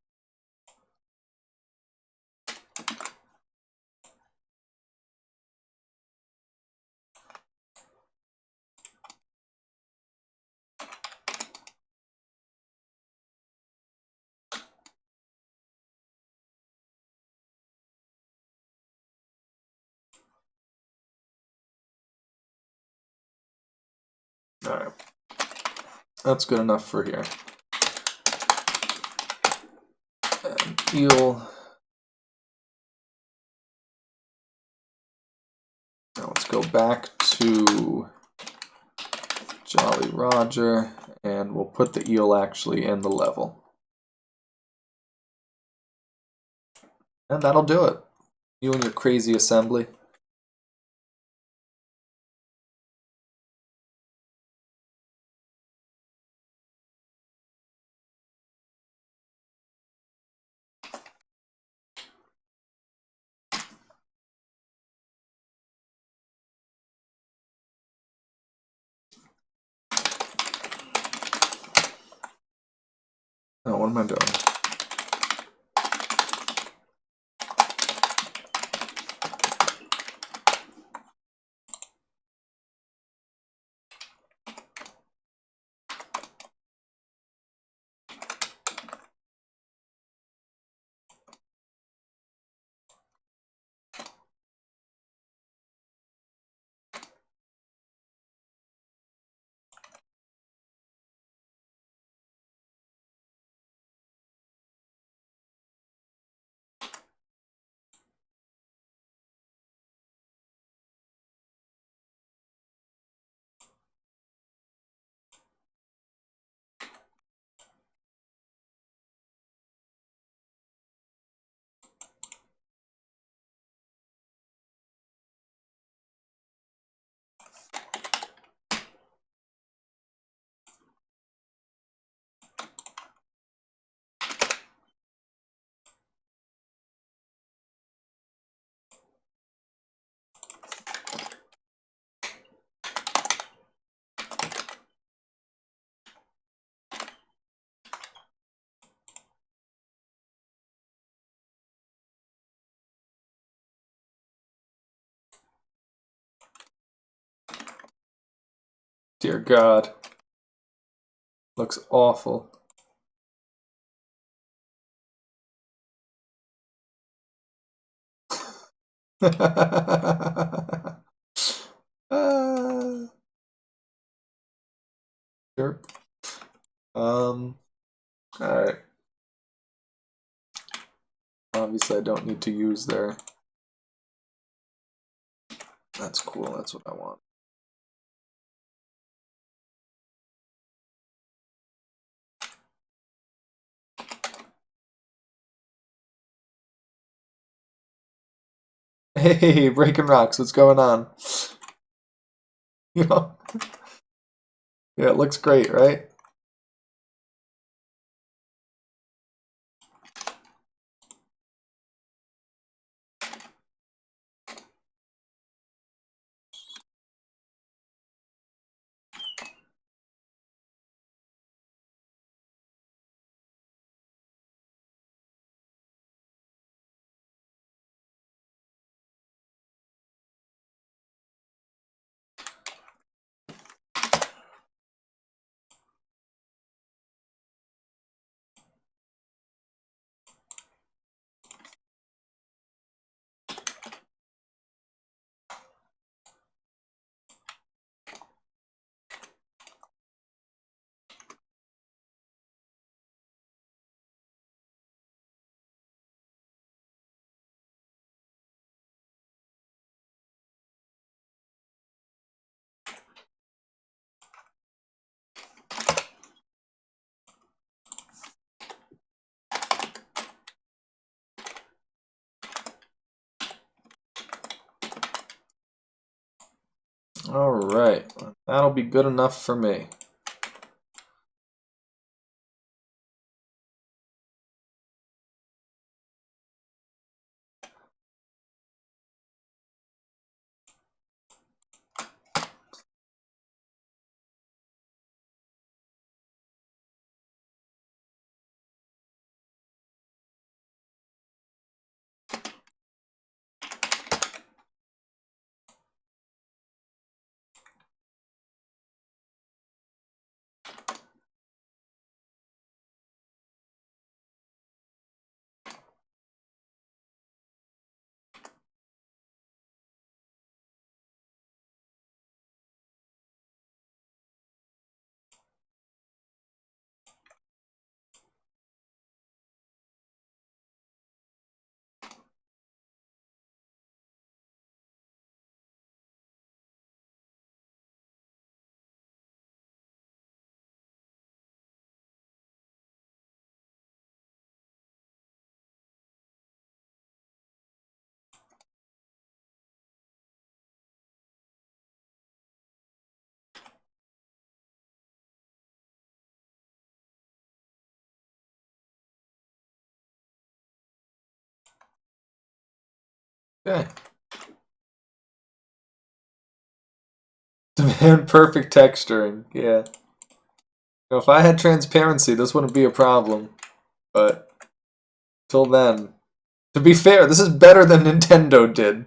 All right. That's good enough for here. And eel. Now let's go back to Jolly Roger, and we'll put the eel actually in the level. And that'll do it. You and your crazy assembly. Oh, what am I doing? Dear God. Looks awful. Sure. Alright. Obviously I don't need to use their... That's cool, that's what I want. Hey, breaking rocks, what's going on? You know? Yeah, it looks great, right? Alright, that'll be good enough for me. Okay. Demand perfect texturing, yeah. Now, if I had transparency, this wouldn't be a problem. But till then, to be fair, this is better than Nintendo did.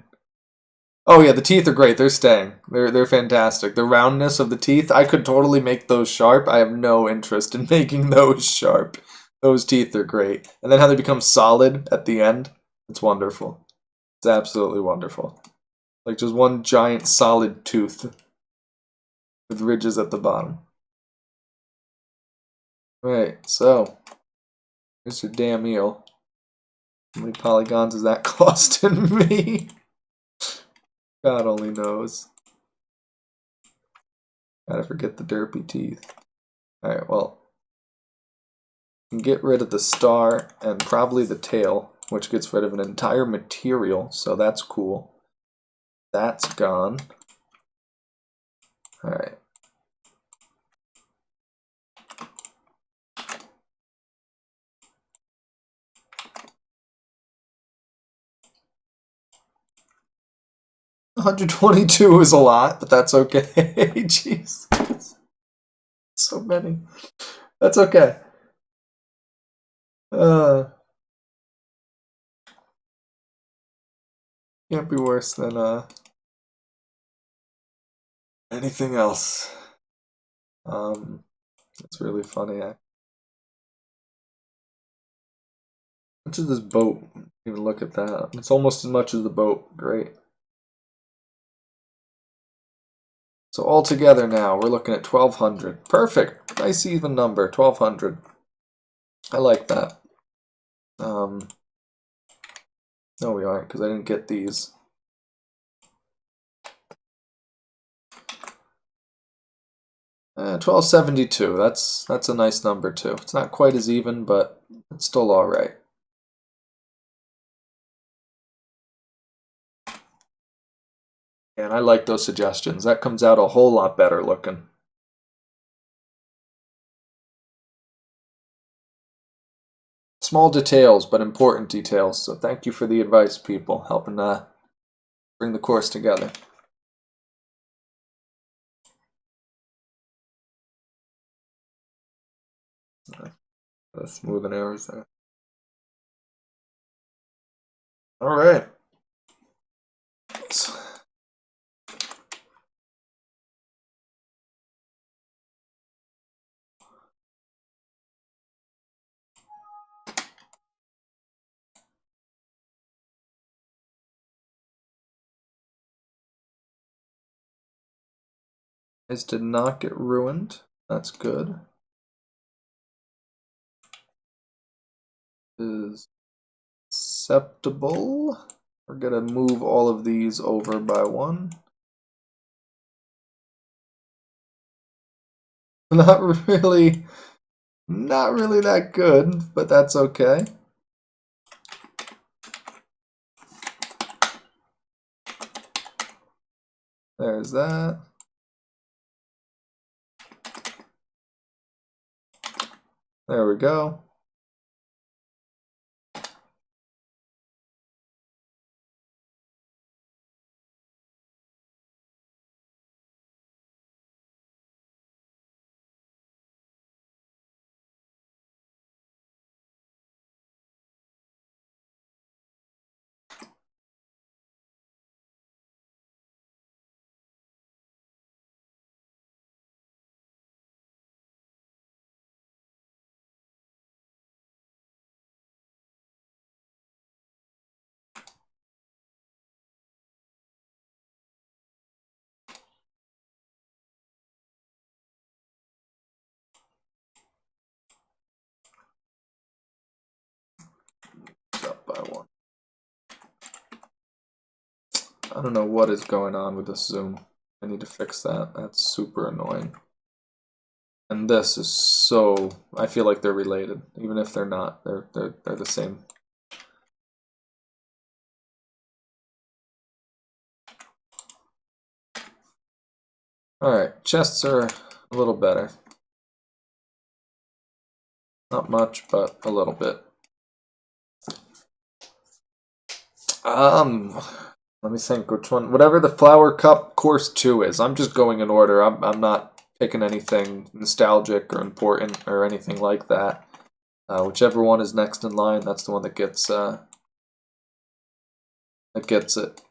Oh yeah, the teeth are great. They're staying. They're fantastic. The roundness of the teeth, I could totally make those sharp. I have no interest in making those sharp. Those teeth are great. And then how they become solid at the end, it's wonderful. It's absolutely wonderful. Like just one giant solid tooth with ridges at the bottom. Right, so here's your damn eel. How many polygons is that costing me? God only knows. Gotta forget the derpy teeth. Alright, well, you can get rid of the star and probably the tail, which gets rid of an entire material, so that's cool. That's gone. Alright. $122 is a lot, but that's okay. Jeez. So many. That's okay. Can't be worse than anything else. It's really funny. How much is this boat? Even look at that. It's almost as much as the boat. Great. So all together now, we're looking at 1,200. Perfect. Nice even number, 1,200. I like that. No, we aren't, because I didn't get these. $12.72. That's a nice number too. It's not quite as even, but it's still all right. And I like those suggestions. That comes out a whole lot better looking. Small details, but important details. So thank you for the advice, people, helping bring the course together. Smoothing errors there. All right. This did not get ruined. That's good. Is acceptable. We're gonna move all of these over by one. Not really that good, but that's okay. There's that. There we go. Up by one. I don't know what is going on with this zoom. I need to fix that. That's super annoying. And this is so, I feel like they're related, even if they're not. They're the same. All right, chests are a little better. Not much, but a little bit. Let me think which one. Whatever the Flower Cup Course 2 is. I'm just going in order. I'm not picking anything nostalgic or important or anything like that. Whichever one is next in line, that's the one that gets it.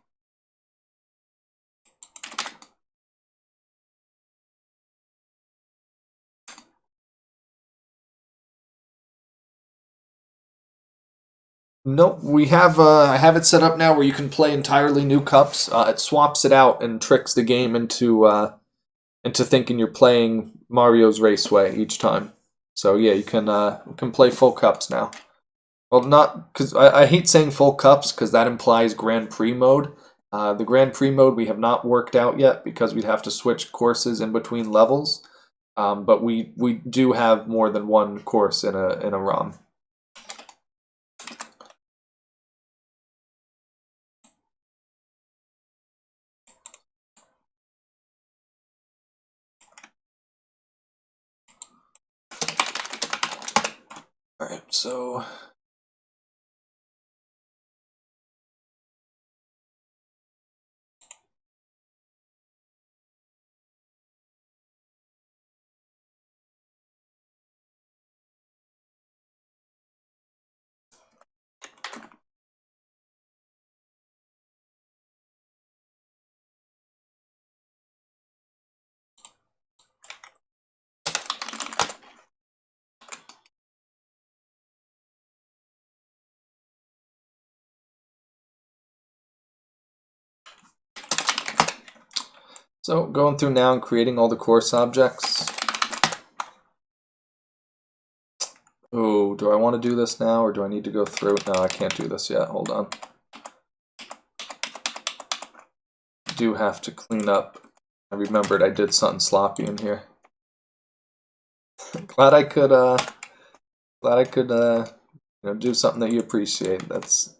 Nope, we have. I have it set up now where you can play entirely new cups. It swaps it out and tricks the game into thinking you're playing Mario's Raceway each time. So yeah, you can play full cups now. Well, not because I hate saying full cups because that implies Grand Prix mode. The Grand Prix mode we have not worked out yet because we'd have to switch courses in between levels. But we do have more than one course in a ROM. All right, so. So going through now and creating all the course objects. Oh, do I want to do this now or do I need to go through? No, I can't do this yet. Hold on. I do have to clean up. I remembered I did something sloppy in here. glad I could do something that you appreciate. That's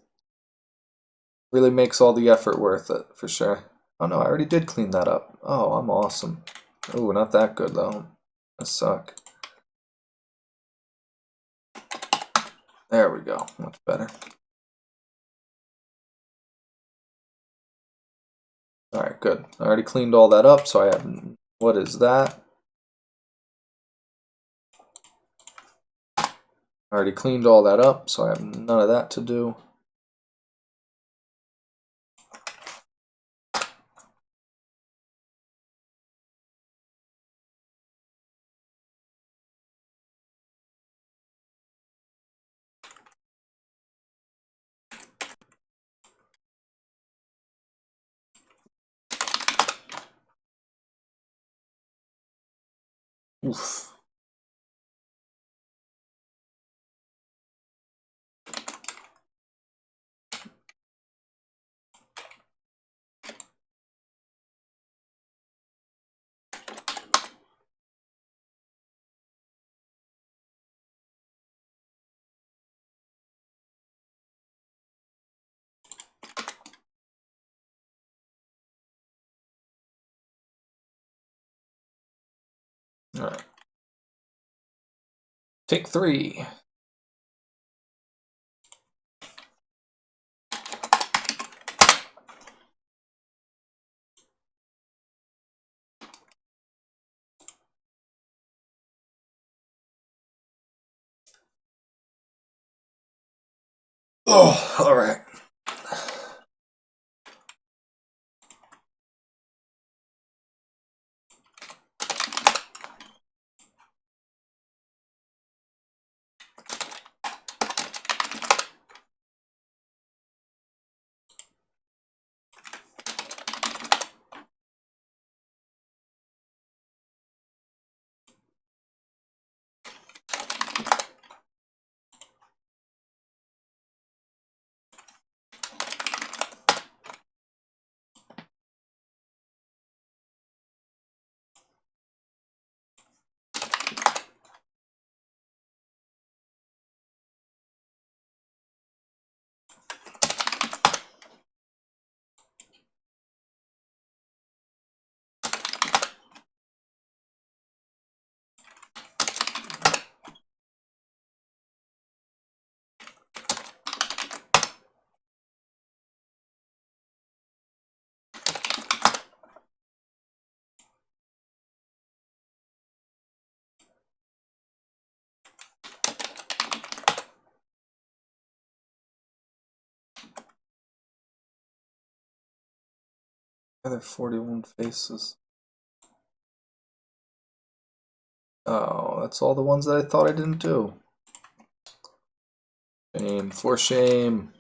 really makes all the effort worth it for sure. Oh no, I already did clean that up. Oh, I'm awesome. Oh, not that good though. I suck. There we go. Much better. Alright, good. I already cleaned all that up, so I have... What is that? I already cleaned all that up, so I have none of that to do. Oof. Alright. Take 3. Oh, alright. Are there 41 faces? Oh, that's all the ones that I thought I didn't do. Shame for shame.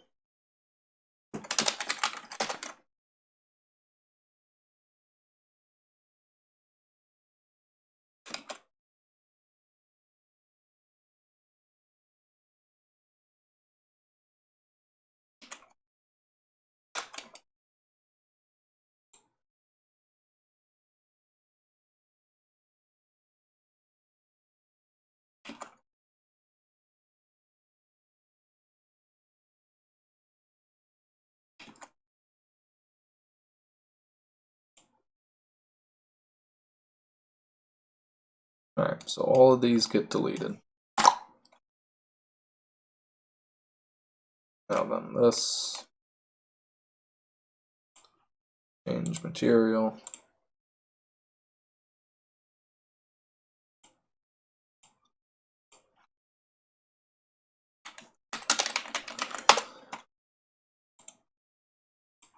Alright, so all of these get deleted. Now then this. Change material.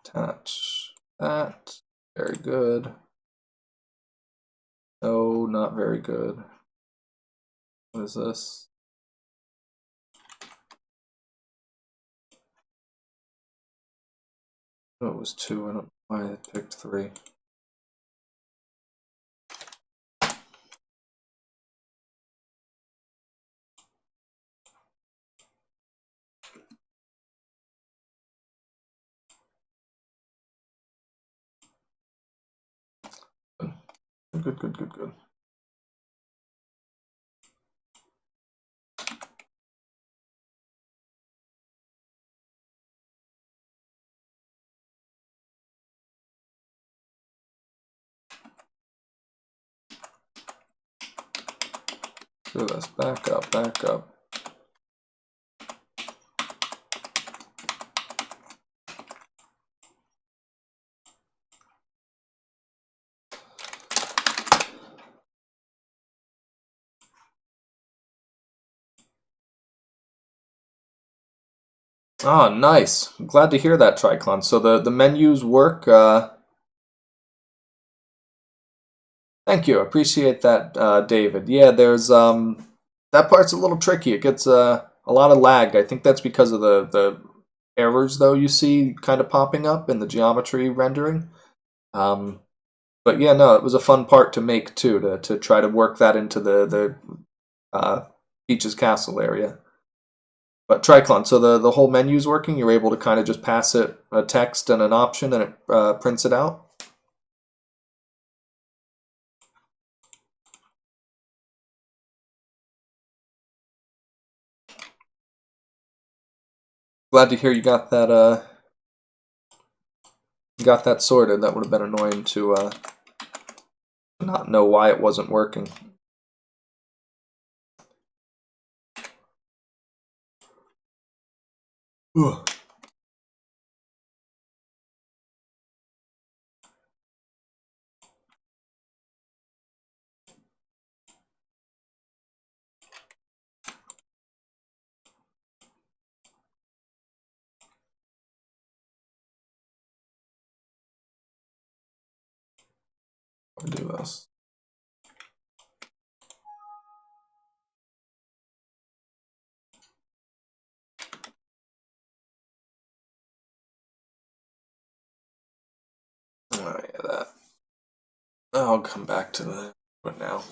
Attach that. Very good. No, not very good. What is this? Oh, it was 2. I don't know why I picked 3. good, good, good, good. Do this. Back up, back up. Ah, nice. I'm glad to hear that, Triclon. So the menus work. Thank you. Appreciate that, David. Yeah, there's that part's a little tricky. It gets a lot of lag. I think that's because of the errors though you see kind of popping up in the geometry rendering. But yeah, no, it was a fun part to make too, to try to work that into the Peach's Castle area. But Triclon, so the whole menu's working. You're able to kind of just pass it a text and an option, and it prints it out. Glad to hear you got that sorted. That would have been annoying to not know why it wasn't working. Ugh. I'll do this. Oh yeah, that. I'll come back to that. But now,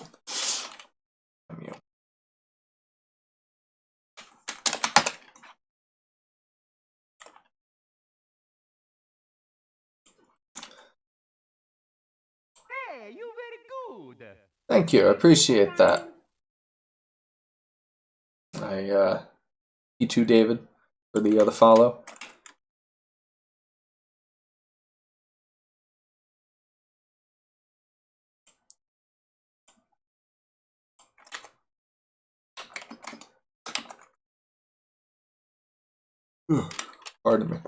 menu. Hey, you very good. Thank you. I appreciate that. You too, David, for the follow. Ugh. Pardon me.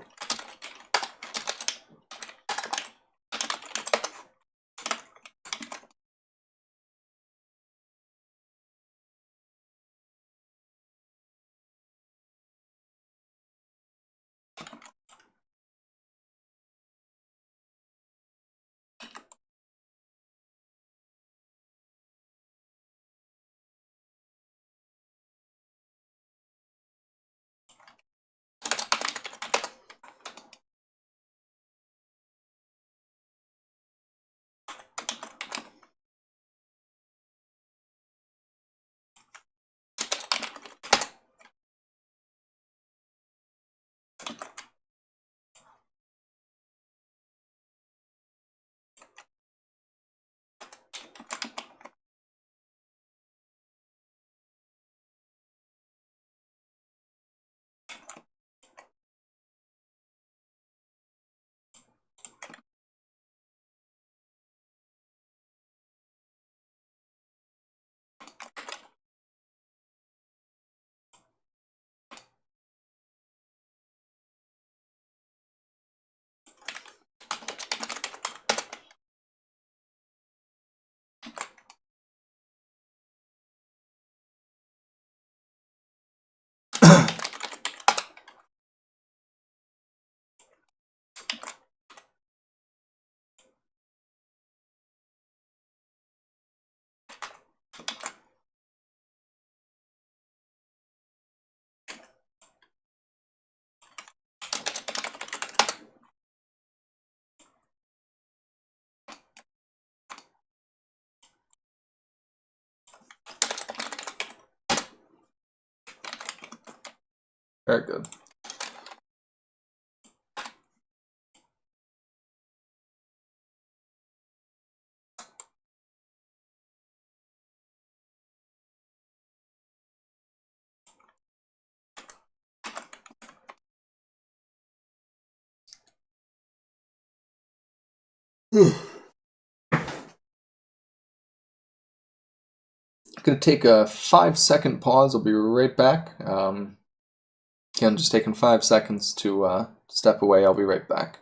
Very good. Gonna take a 5-second pause. I'll be right back. Again, just taking 5 seconds to step away. I'll be right back.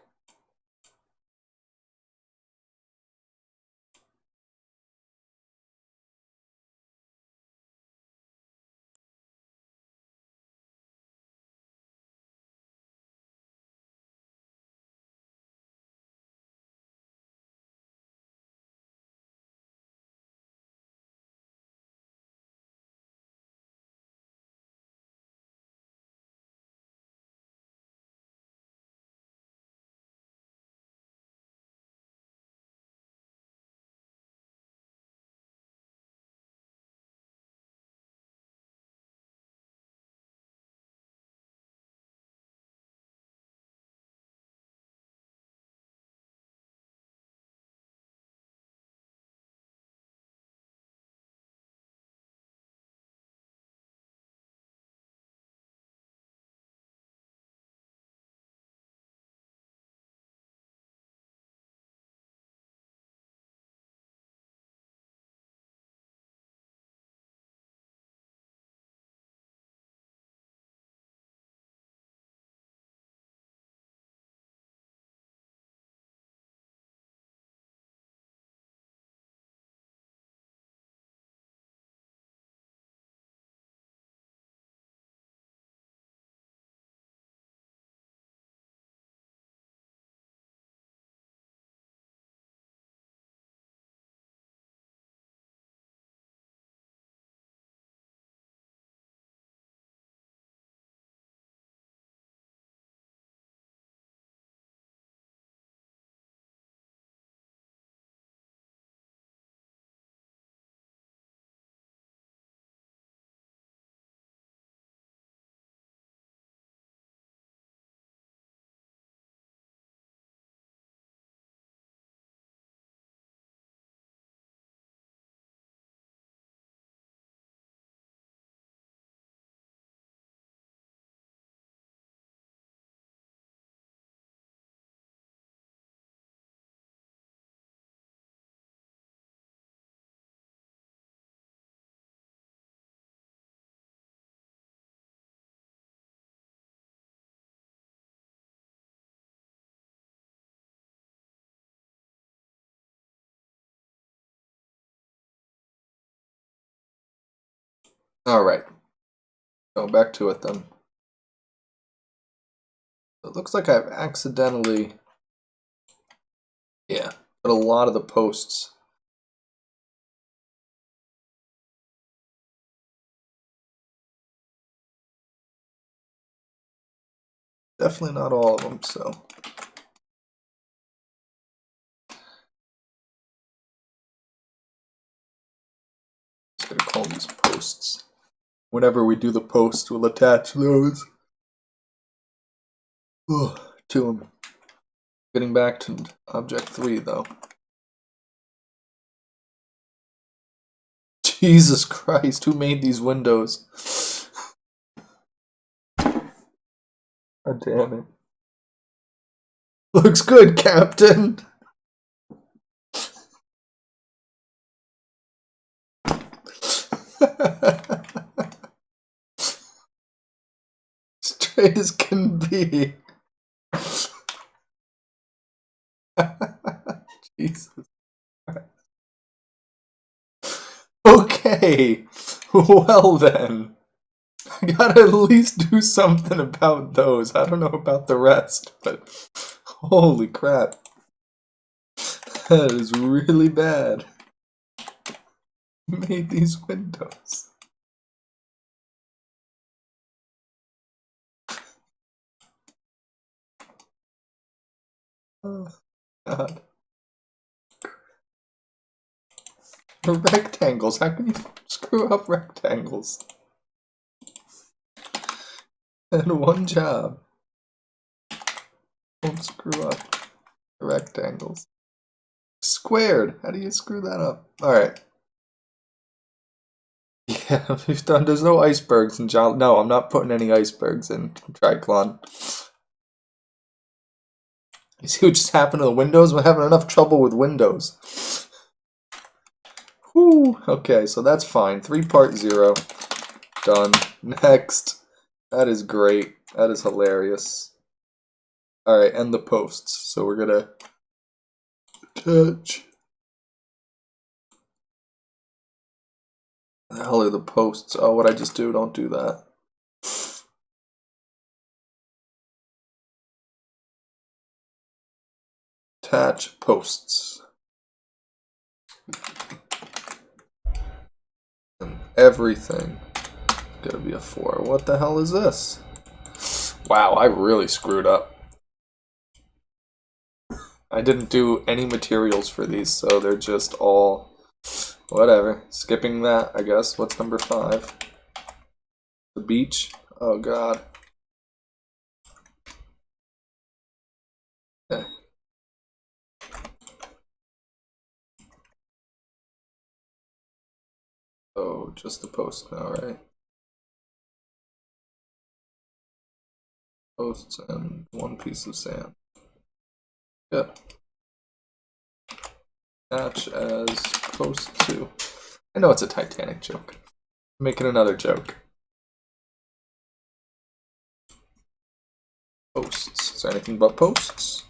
All right, go back to it then. It looks like I've accidentally, yeah, put a lot of the posts. Definitely not all of them, so. Just gonna call these posts. Whenever we do the post, we'll attach those to them. Getting back to object 3 though. Jesus Christ, who made these windows? God damn it. Looks good, Captain! Straight as can be. Jesus Christ. Okay, well then. I gotta at least do something about those. I don't know about the rest, but holy crap. That is really bad. Who made these windows? Oh, God. Rectangles. How can you screw up rectangles? And one job. Don't screw up the rectangles. Squared. How do you screw that up? Alright. Yeah, we've done. There's no icebergs in John. No, I'm not putting any icebergs in Triclon. You see what just happened to the windows? We're having enough trouble with windows. Whew. Okay, so that's fine. 3 part 0. Done. Next. That is great. That is hilarious. Alright, and the posts. So we're gonna touch. The hell are the posts? Oh, what I just do? Don't do that. Attach posts. And everything is gonna be a 4. What the hell is this? Wow, I really screwed up. I didn't do any materials for these, so they're just all whatever. Skipping that, I guess. What's number 5? The beach. Oh god. Okay. Oh, just the post now, right? Posts and 1 piece of sand. Yep. Attach as post 2. I know it's a Titanic joke. I'm making another joke. Posts. Is there anything but posts?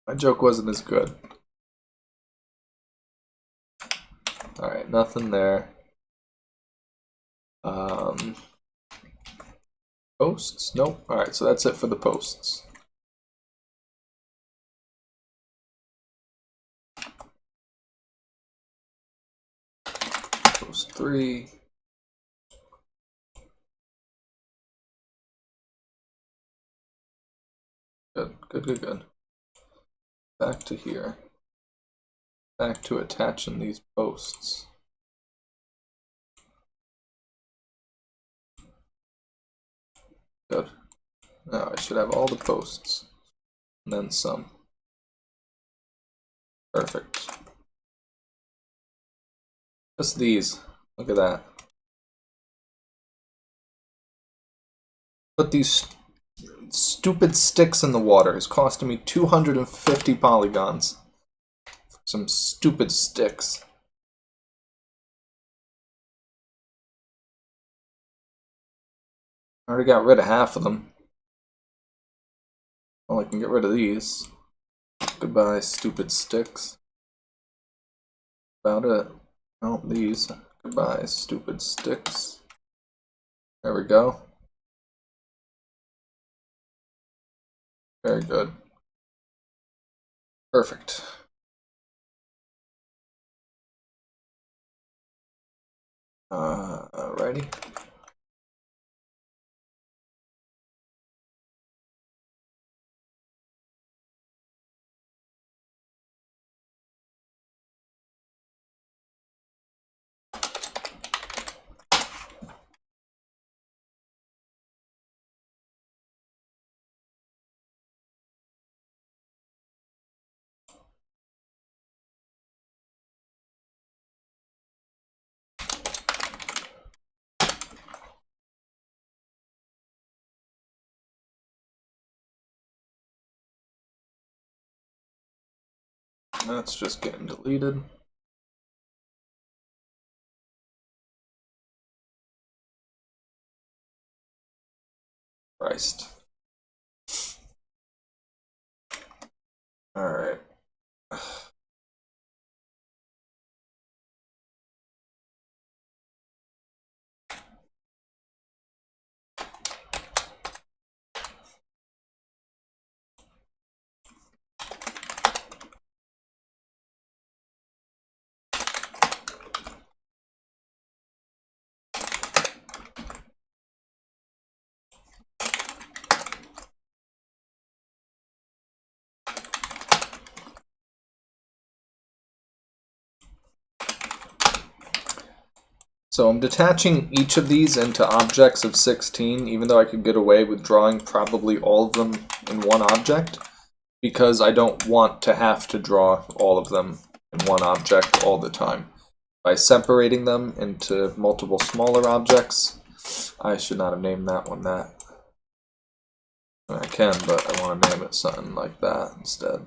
My joke wasn't as good. Alright, nothing there. Posts? Nope. Alright, so that's it for the posts. Post 3. Good, good, good, good. Back to here. Back to attaching these posts. Good. Now I should have all the posts. And then some. Perfect. Just these. Look at that. Put these stupid sticks in the water. It's costing me 250 polygons. Some stupid sticks. I already got rid of half of them. Well, I can get rid of these. Goodbye, stupid sticks. About it. Oh, these. Goodbye, stupid sticks. There we go. Very good. Perfect. Alrighty. That's just getting deleted. Christ. Alright. So I'm detaching each of these into objects of 16, even though I could get away with drawing probably all of them in one object, because I don't want to have to draw all of them in one object all the time. By separating them into multiple smaller objects, I should not have named that one that. I mean, I can, but I want to name it something like that instead.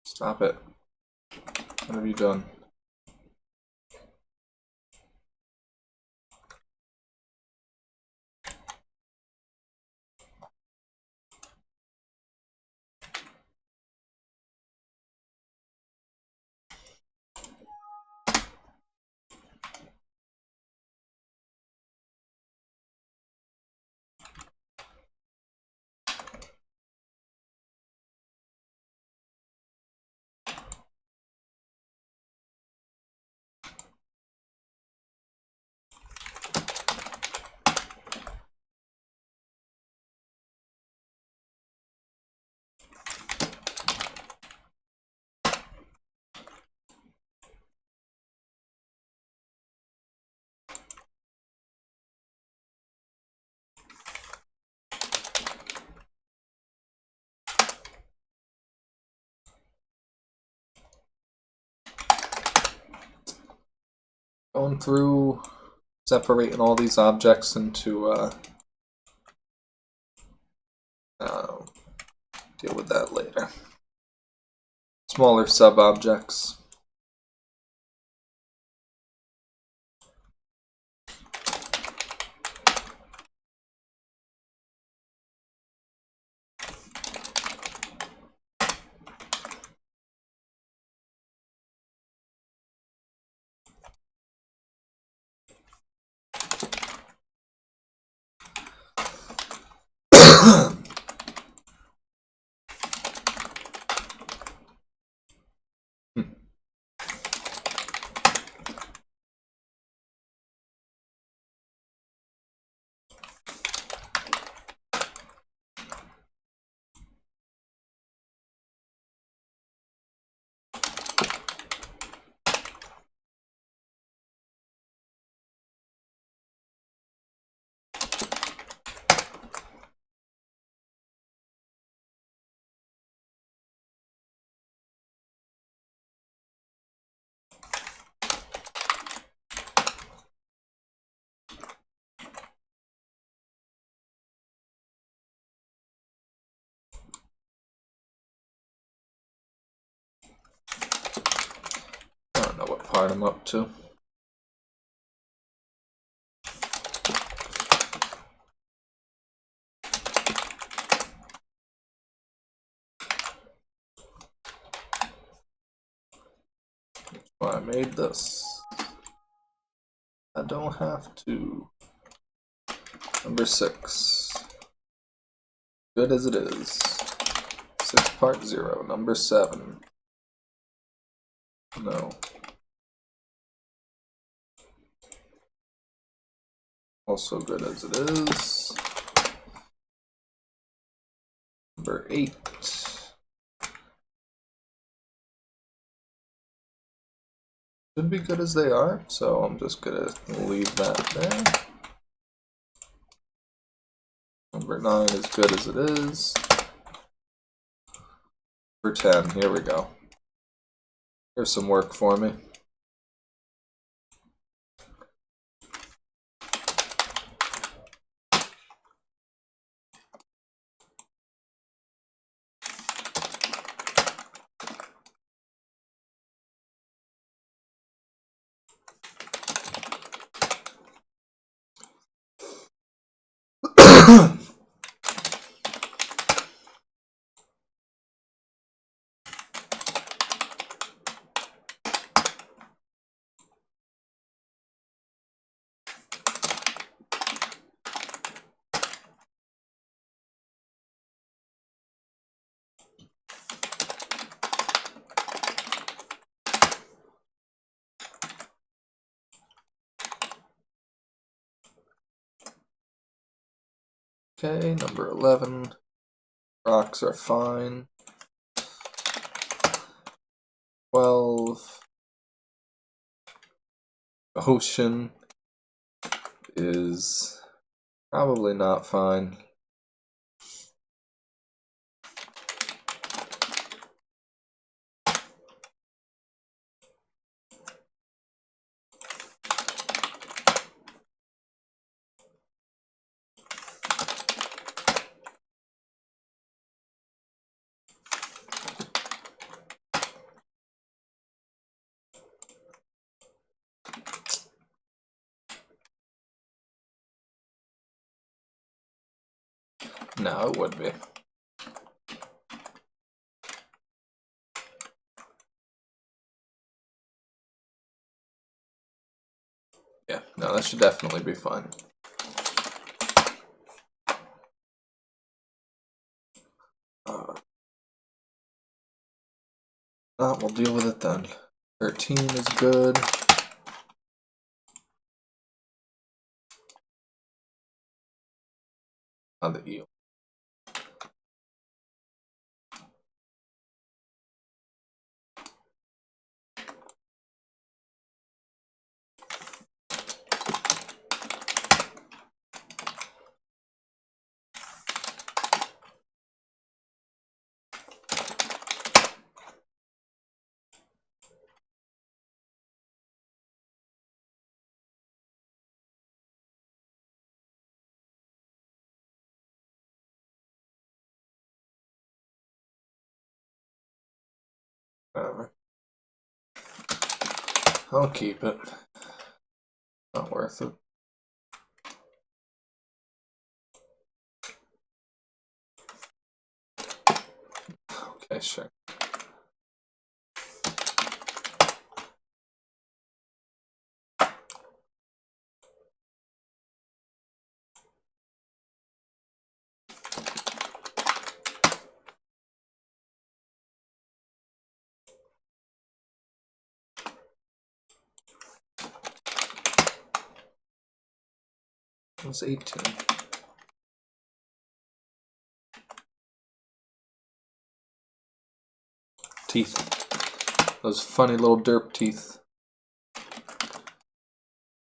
Stop it. What have you done? Going through, separating all these objects into, deal with that later. Smaller sub-objects. I don't know what part I'm up to. Well, I made this. I don't have to. Number 6. Good as it is. 6 part 0. Number 7. No. Also good as it is. Number 8. Should be good as they are, so I'm just gonna leave that there. Number 9 is good as it is. Number 10, here we go. Here's some work for me. Okay, number 11. Rocks are fine. 12. Ocean is probably not fine. No, it would be. Yeah, no, that should definitely be fine. We'll deal with it then. 13 is good. The eel. Whatever. I'll keep it. Not worth it. Okay, sure. It was 18. Teeth. Those funny little derp teeth.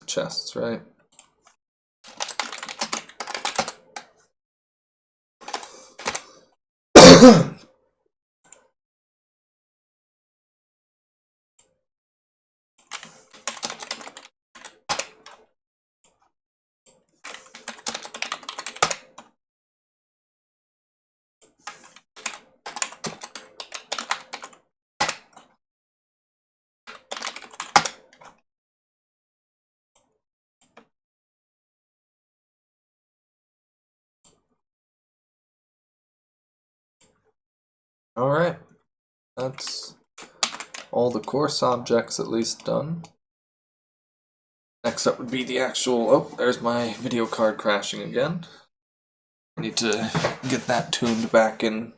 Chests, right? Alright. That's all the course objects at least done. Next up would be the actual... Oh, there's my video card crashing again. I need to get that tuned back in.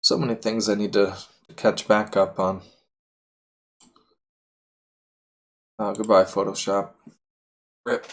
So many things I need to catch back up on. Goodbye, Photoshop. RIP.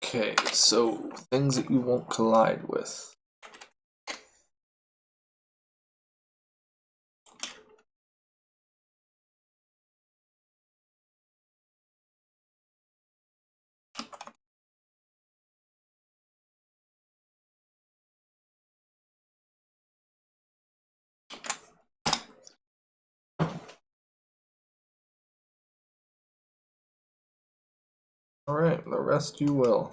Okay, so things that you won't collide with. Alright, the rest you will.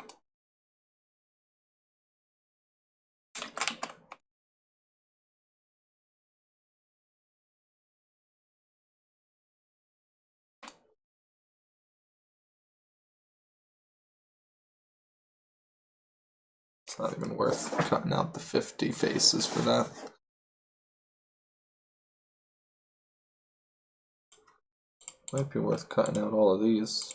It's not even worth cutting out the 50 faces for that. Might be worth cutting out all of these.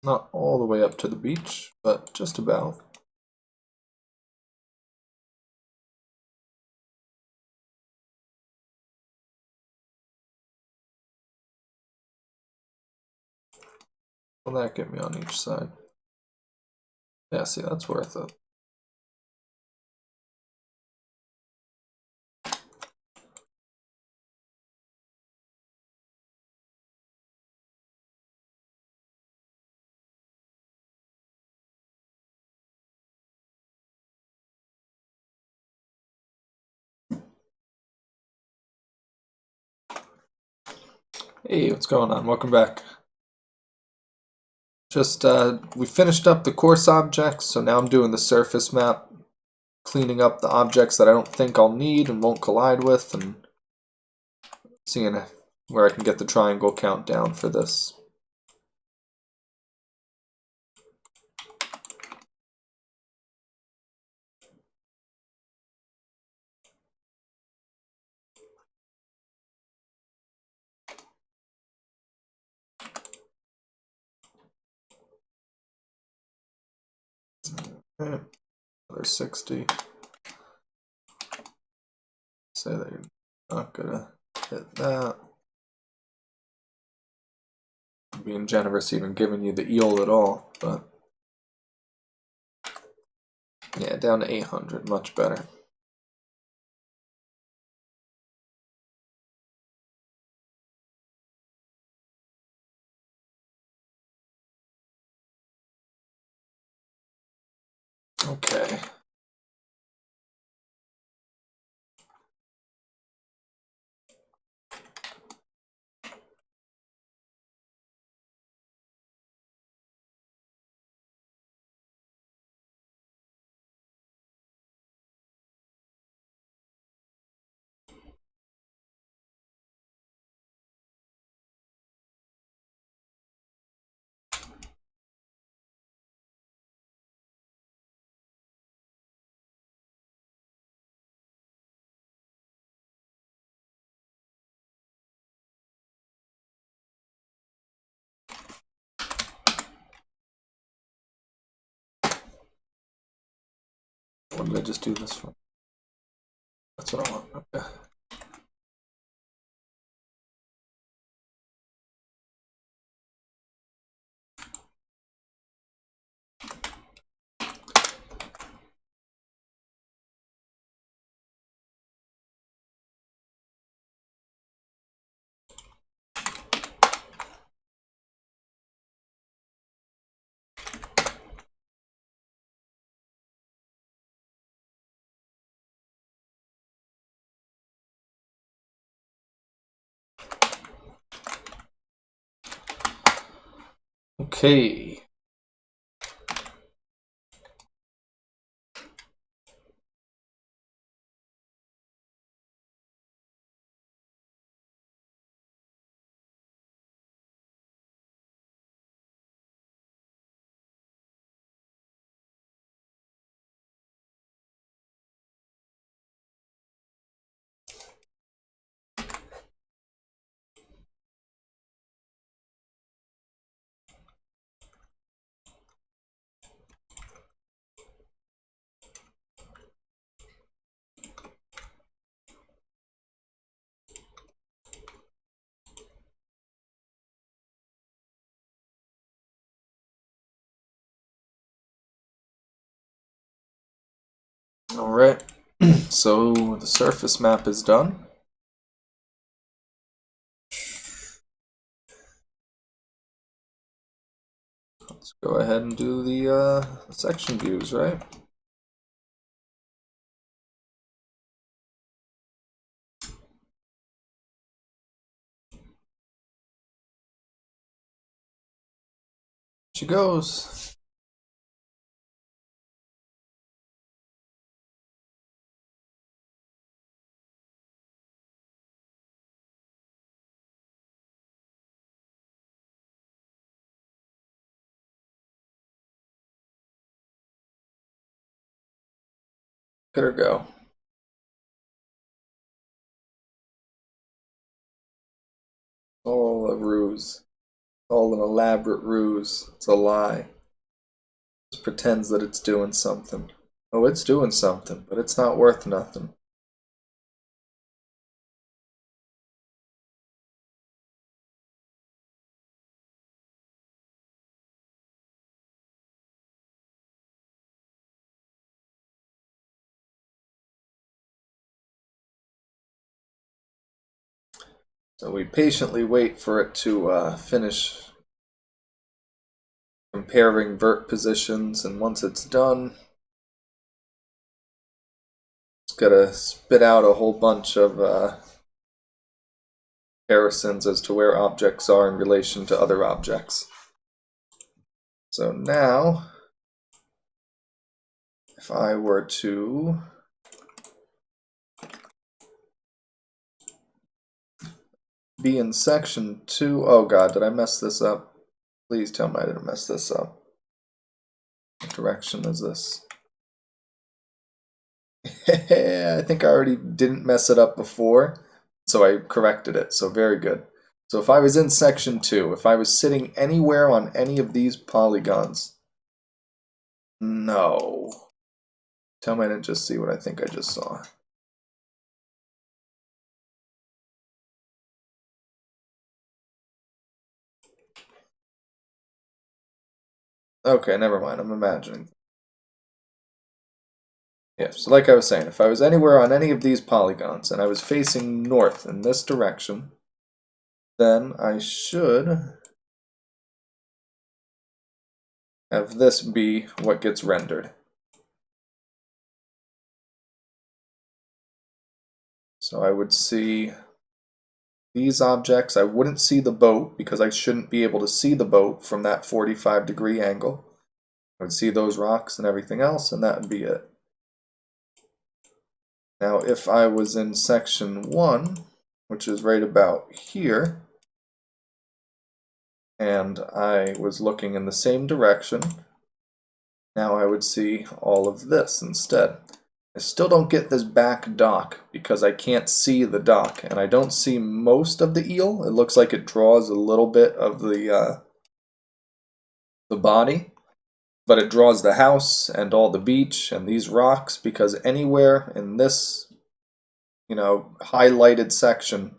Not all the way up to the beach, but just about. Will that get me on each side? Yeah, see, that's worth it. Hey, what's going on? Welcome back. Just, we finished up the course objects, so now I'm doing the surface map, cleaning up the objects that I don't think I'll need and won't collide with, and seeing where I can get the triangle count down for this. Alright, another 60. Say that you're not gonna hit that. I'm being generous even giving you the eel at all, but yeah, down to 800, much better. Okay. What did I just do this for? That's what I want. Okay. Okay. All right. So the surface map is done. Let's go ahead and do the section views, right? She goes. Look at her go. All a ruse. All an elaborate ruse. It's a lie. Just pretends that it's doing something. Oh, it's doing something, but it's not worth nothing. So we patiently wait for it to finish comparing vert positions, and once it's done, it's gotta spit out a whole bunch of comparisons as to where objects are in relation to other objects. So now, if I were to be in section 2, oh god, did I mess this up? Please tell me I didn't mess this up. What direction is this? I think I already didn't mess it up before, so I corrected it, so very good. So if I was in section 2, if I was sitting anywhere on any of these polygons, no. Tell me I didn't just see what I think I just saw. Okay, never mind, I'm imagining. Yeah, so like I was saying, if I was anywhere on any of these polygons and I was facing north in this direction, then I should have this be what gets rendered. So I would see these objects. I wouldn't see the boat because I shouldn't be able to see the boat from that 45-degree angle. I would see those rocks and everything else, and that would be it. Now, if I was in section 1, which is right about here, and I was looking in the same direction, now I would see all of this instead. I still don't get this back dock because I can't see the dock, and I don't see most of the eel. It looks like it draws a little bit of the body, but it draws the house and all the beach and these rocks because anywhere in this, highlighted section,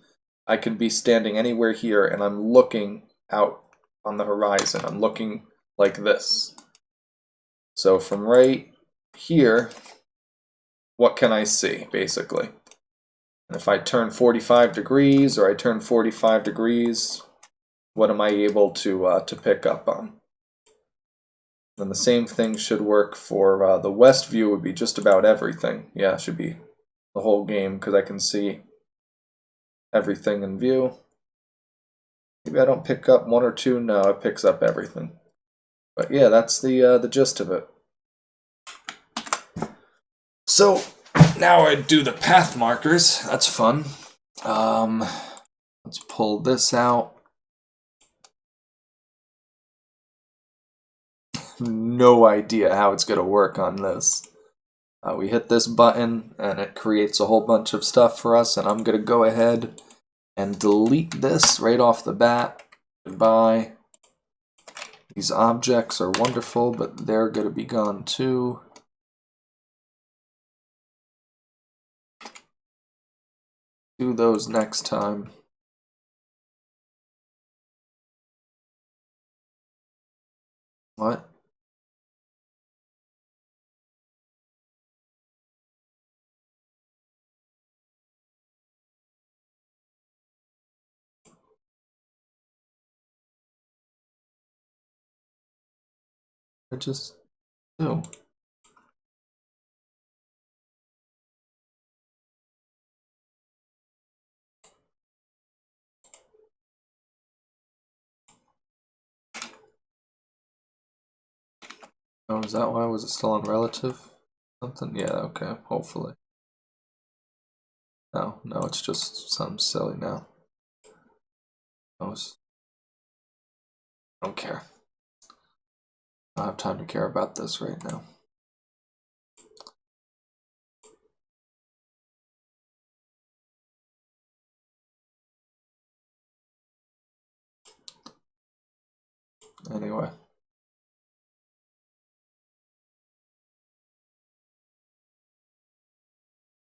I could be standing anywhere here and I'm looking out on the horizon. I'm looking like this. So from right here, what can I see, basically? And if I turn 45 degrees or I turn 45 degrees, what am I able to pick up on? And the same thing should work for the west view. Would be just about everything. Yeah, it should be the whole game because I can see everything in view. Maybe I don't pick up one or two. No, it picks up everything. But yeah, that's the gist of it. So now I do the path markers. That's fun. Let's pull this out. No idea how it's gonna work on this. We hit this button and it creates a whole bunch of stuff for us, and I'm gonna go ahead and delete this right off the bat. Goodbye. These objects are wonderful, but they're gonna be gone too. Do those next time. What? I just do. Oh, is that why? Was it still on relative? Something? Yeah, okay, hopefully. No, no, it's just something silly now. I don't care. I don't have time to care about this right now. Anyway.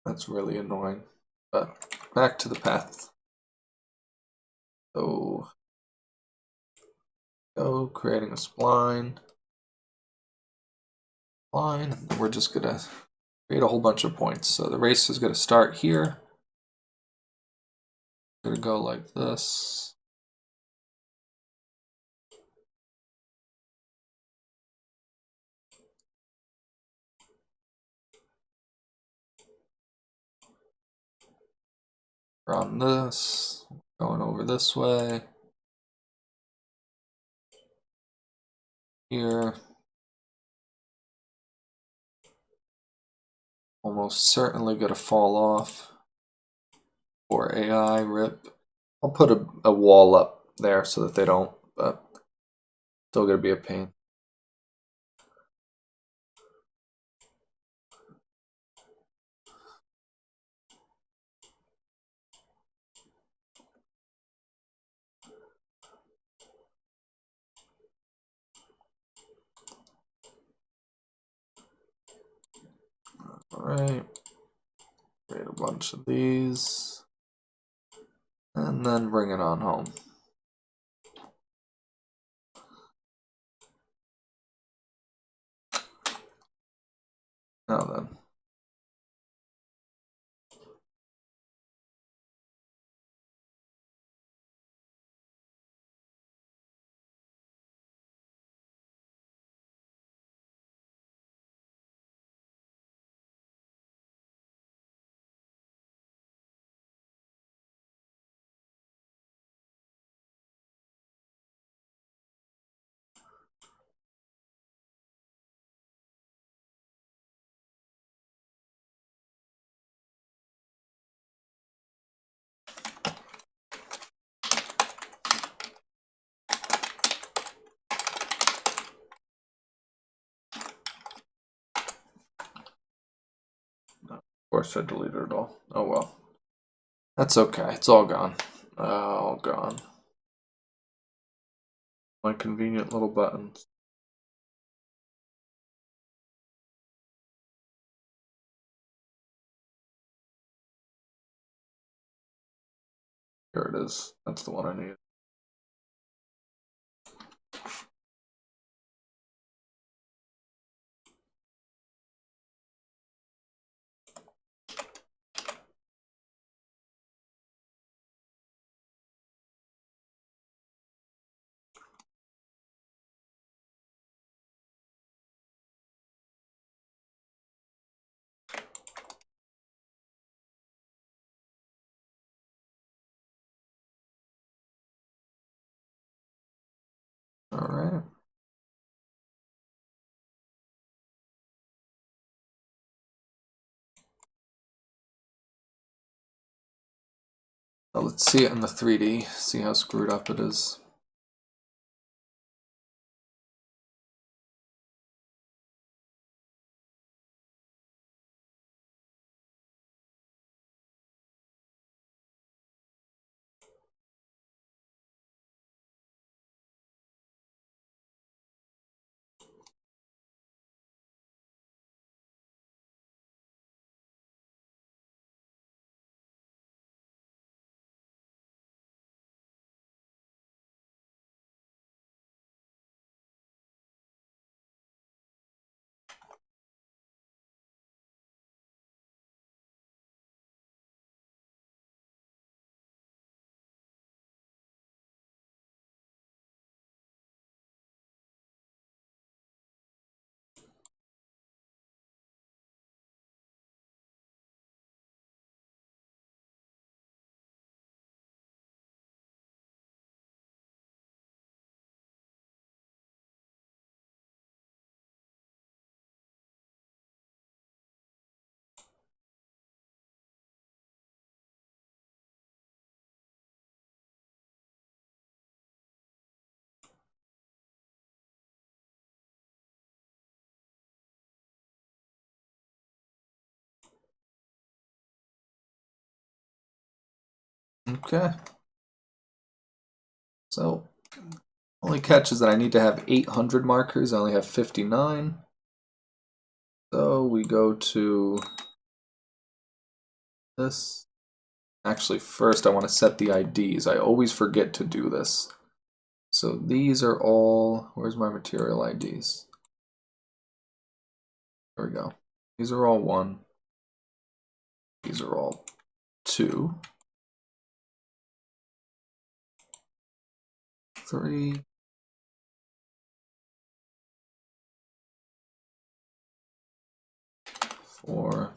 That's really annoying. But back to the path. So go creating a spline. And we're just gonna create a whole bunch of points. So the race is gonna start here. Gonna go like this. Run this, going over this way. Here. Almost certainly gonna fall off. Or AI, rip. I'll put a wall up there so that they don't, but still gonna be a pain. Alright. Create a bunch of these. And then bring it on home. Now then. Of course I deleted it all. Oh well. That's okay. It's all gone. All gone. My convenient little buttons. Here it is. That's the one I need. Alright. Now let's see it in the 3D. See how screwed up it is. Okay. So, only catch is that I need to have 800 markers. I only have 59. So we go to this. Actually, first I want to set the IDs. I always forget to do this. So these are all, where's my material IDs? There we go. These are all 1. These are all 2. 3. 4.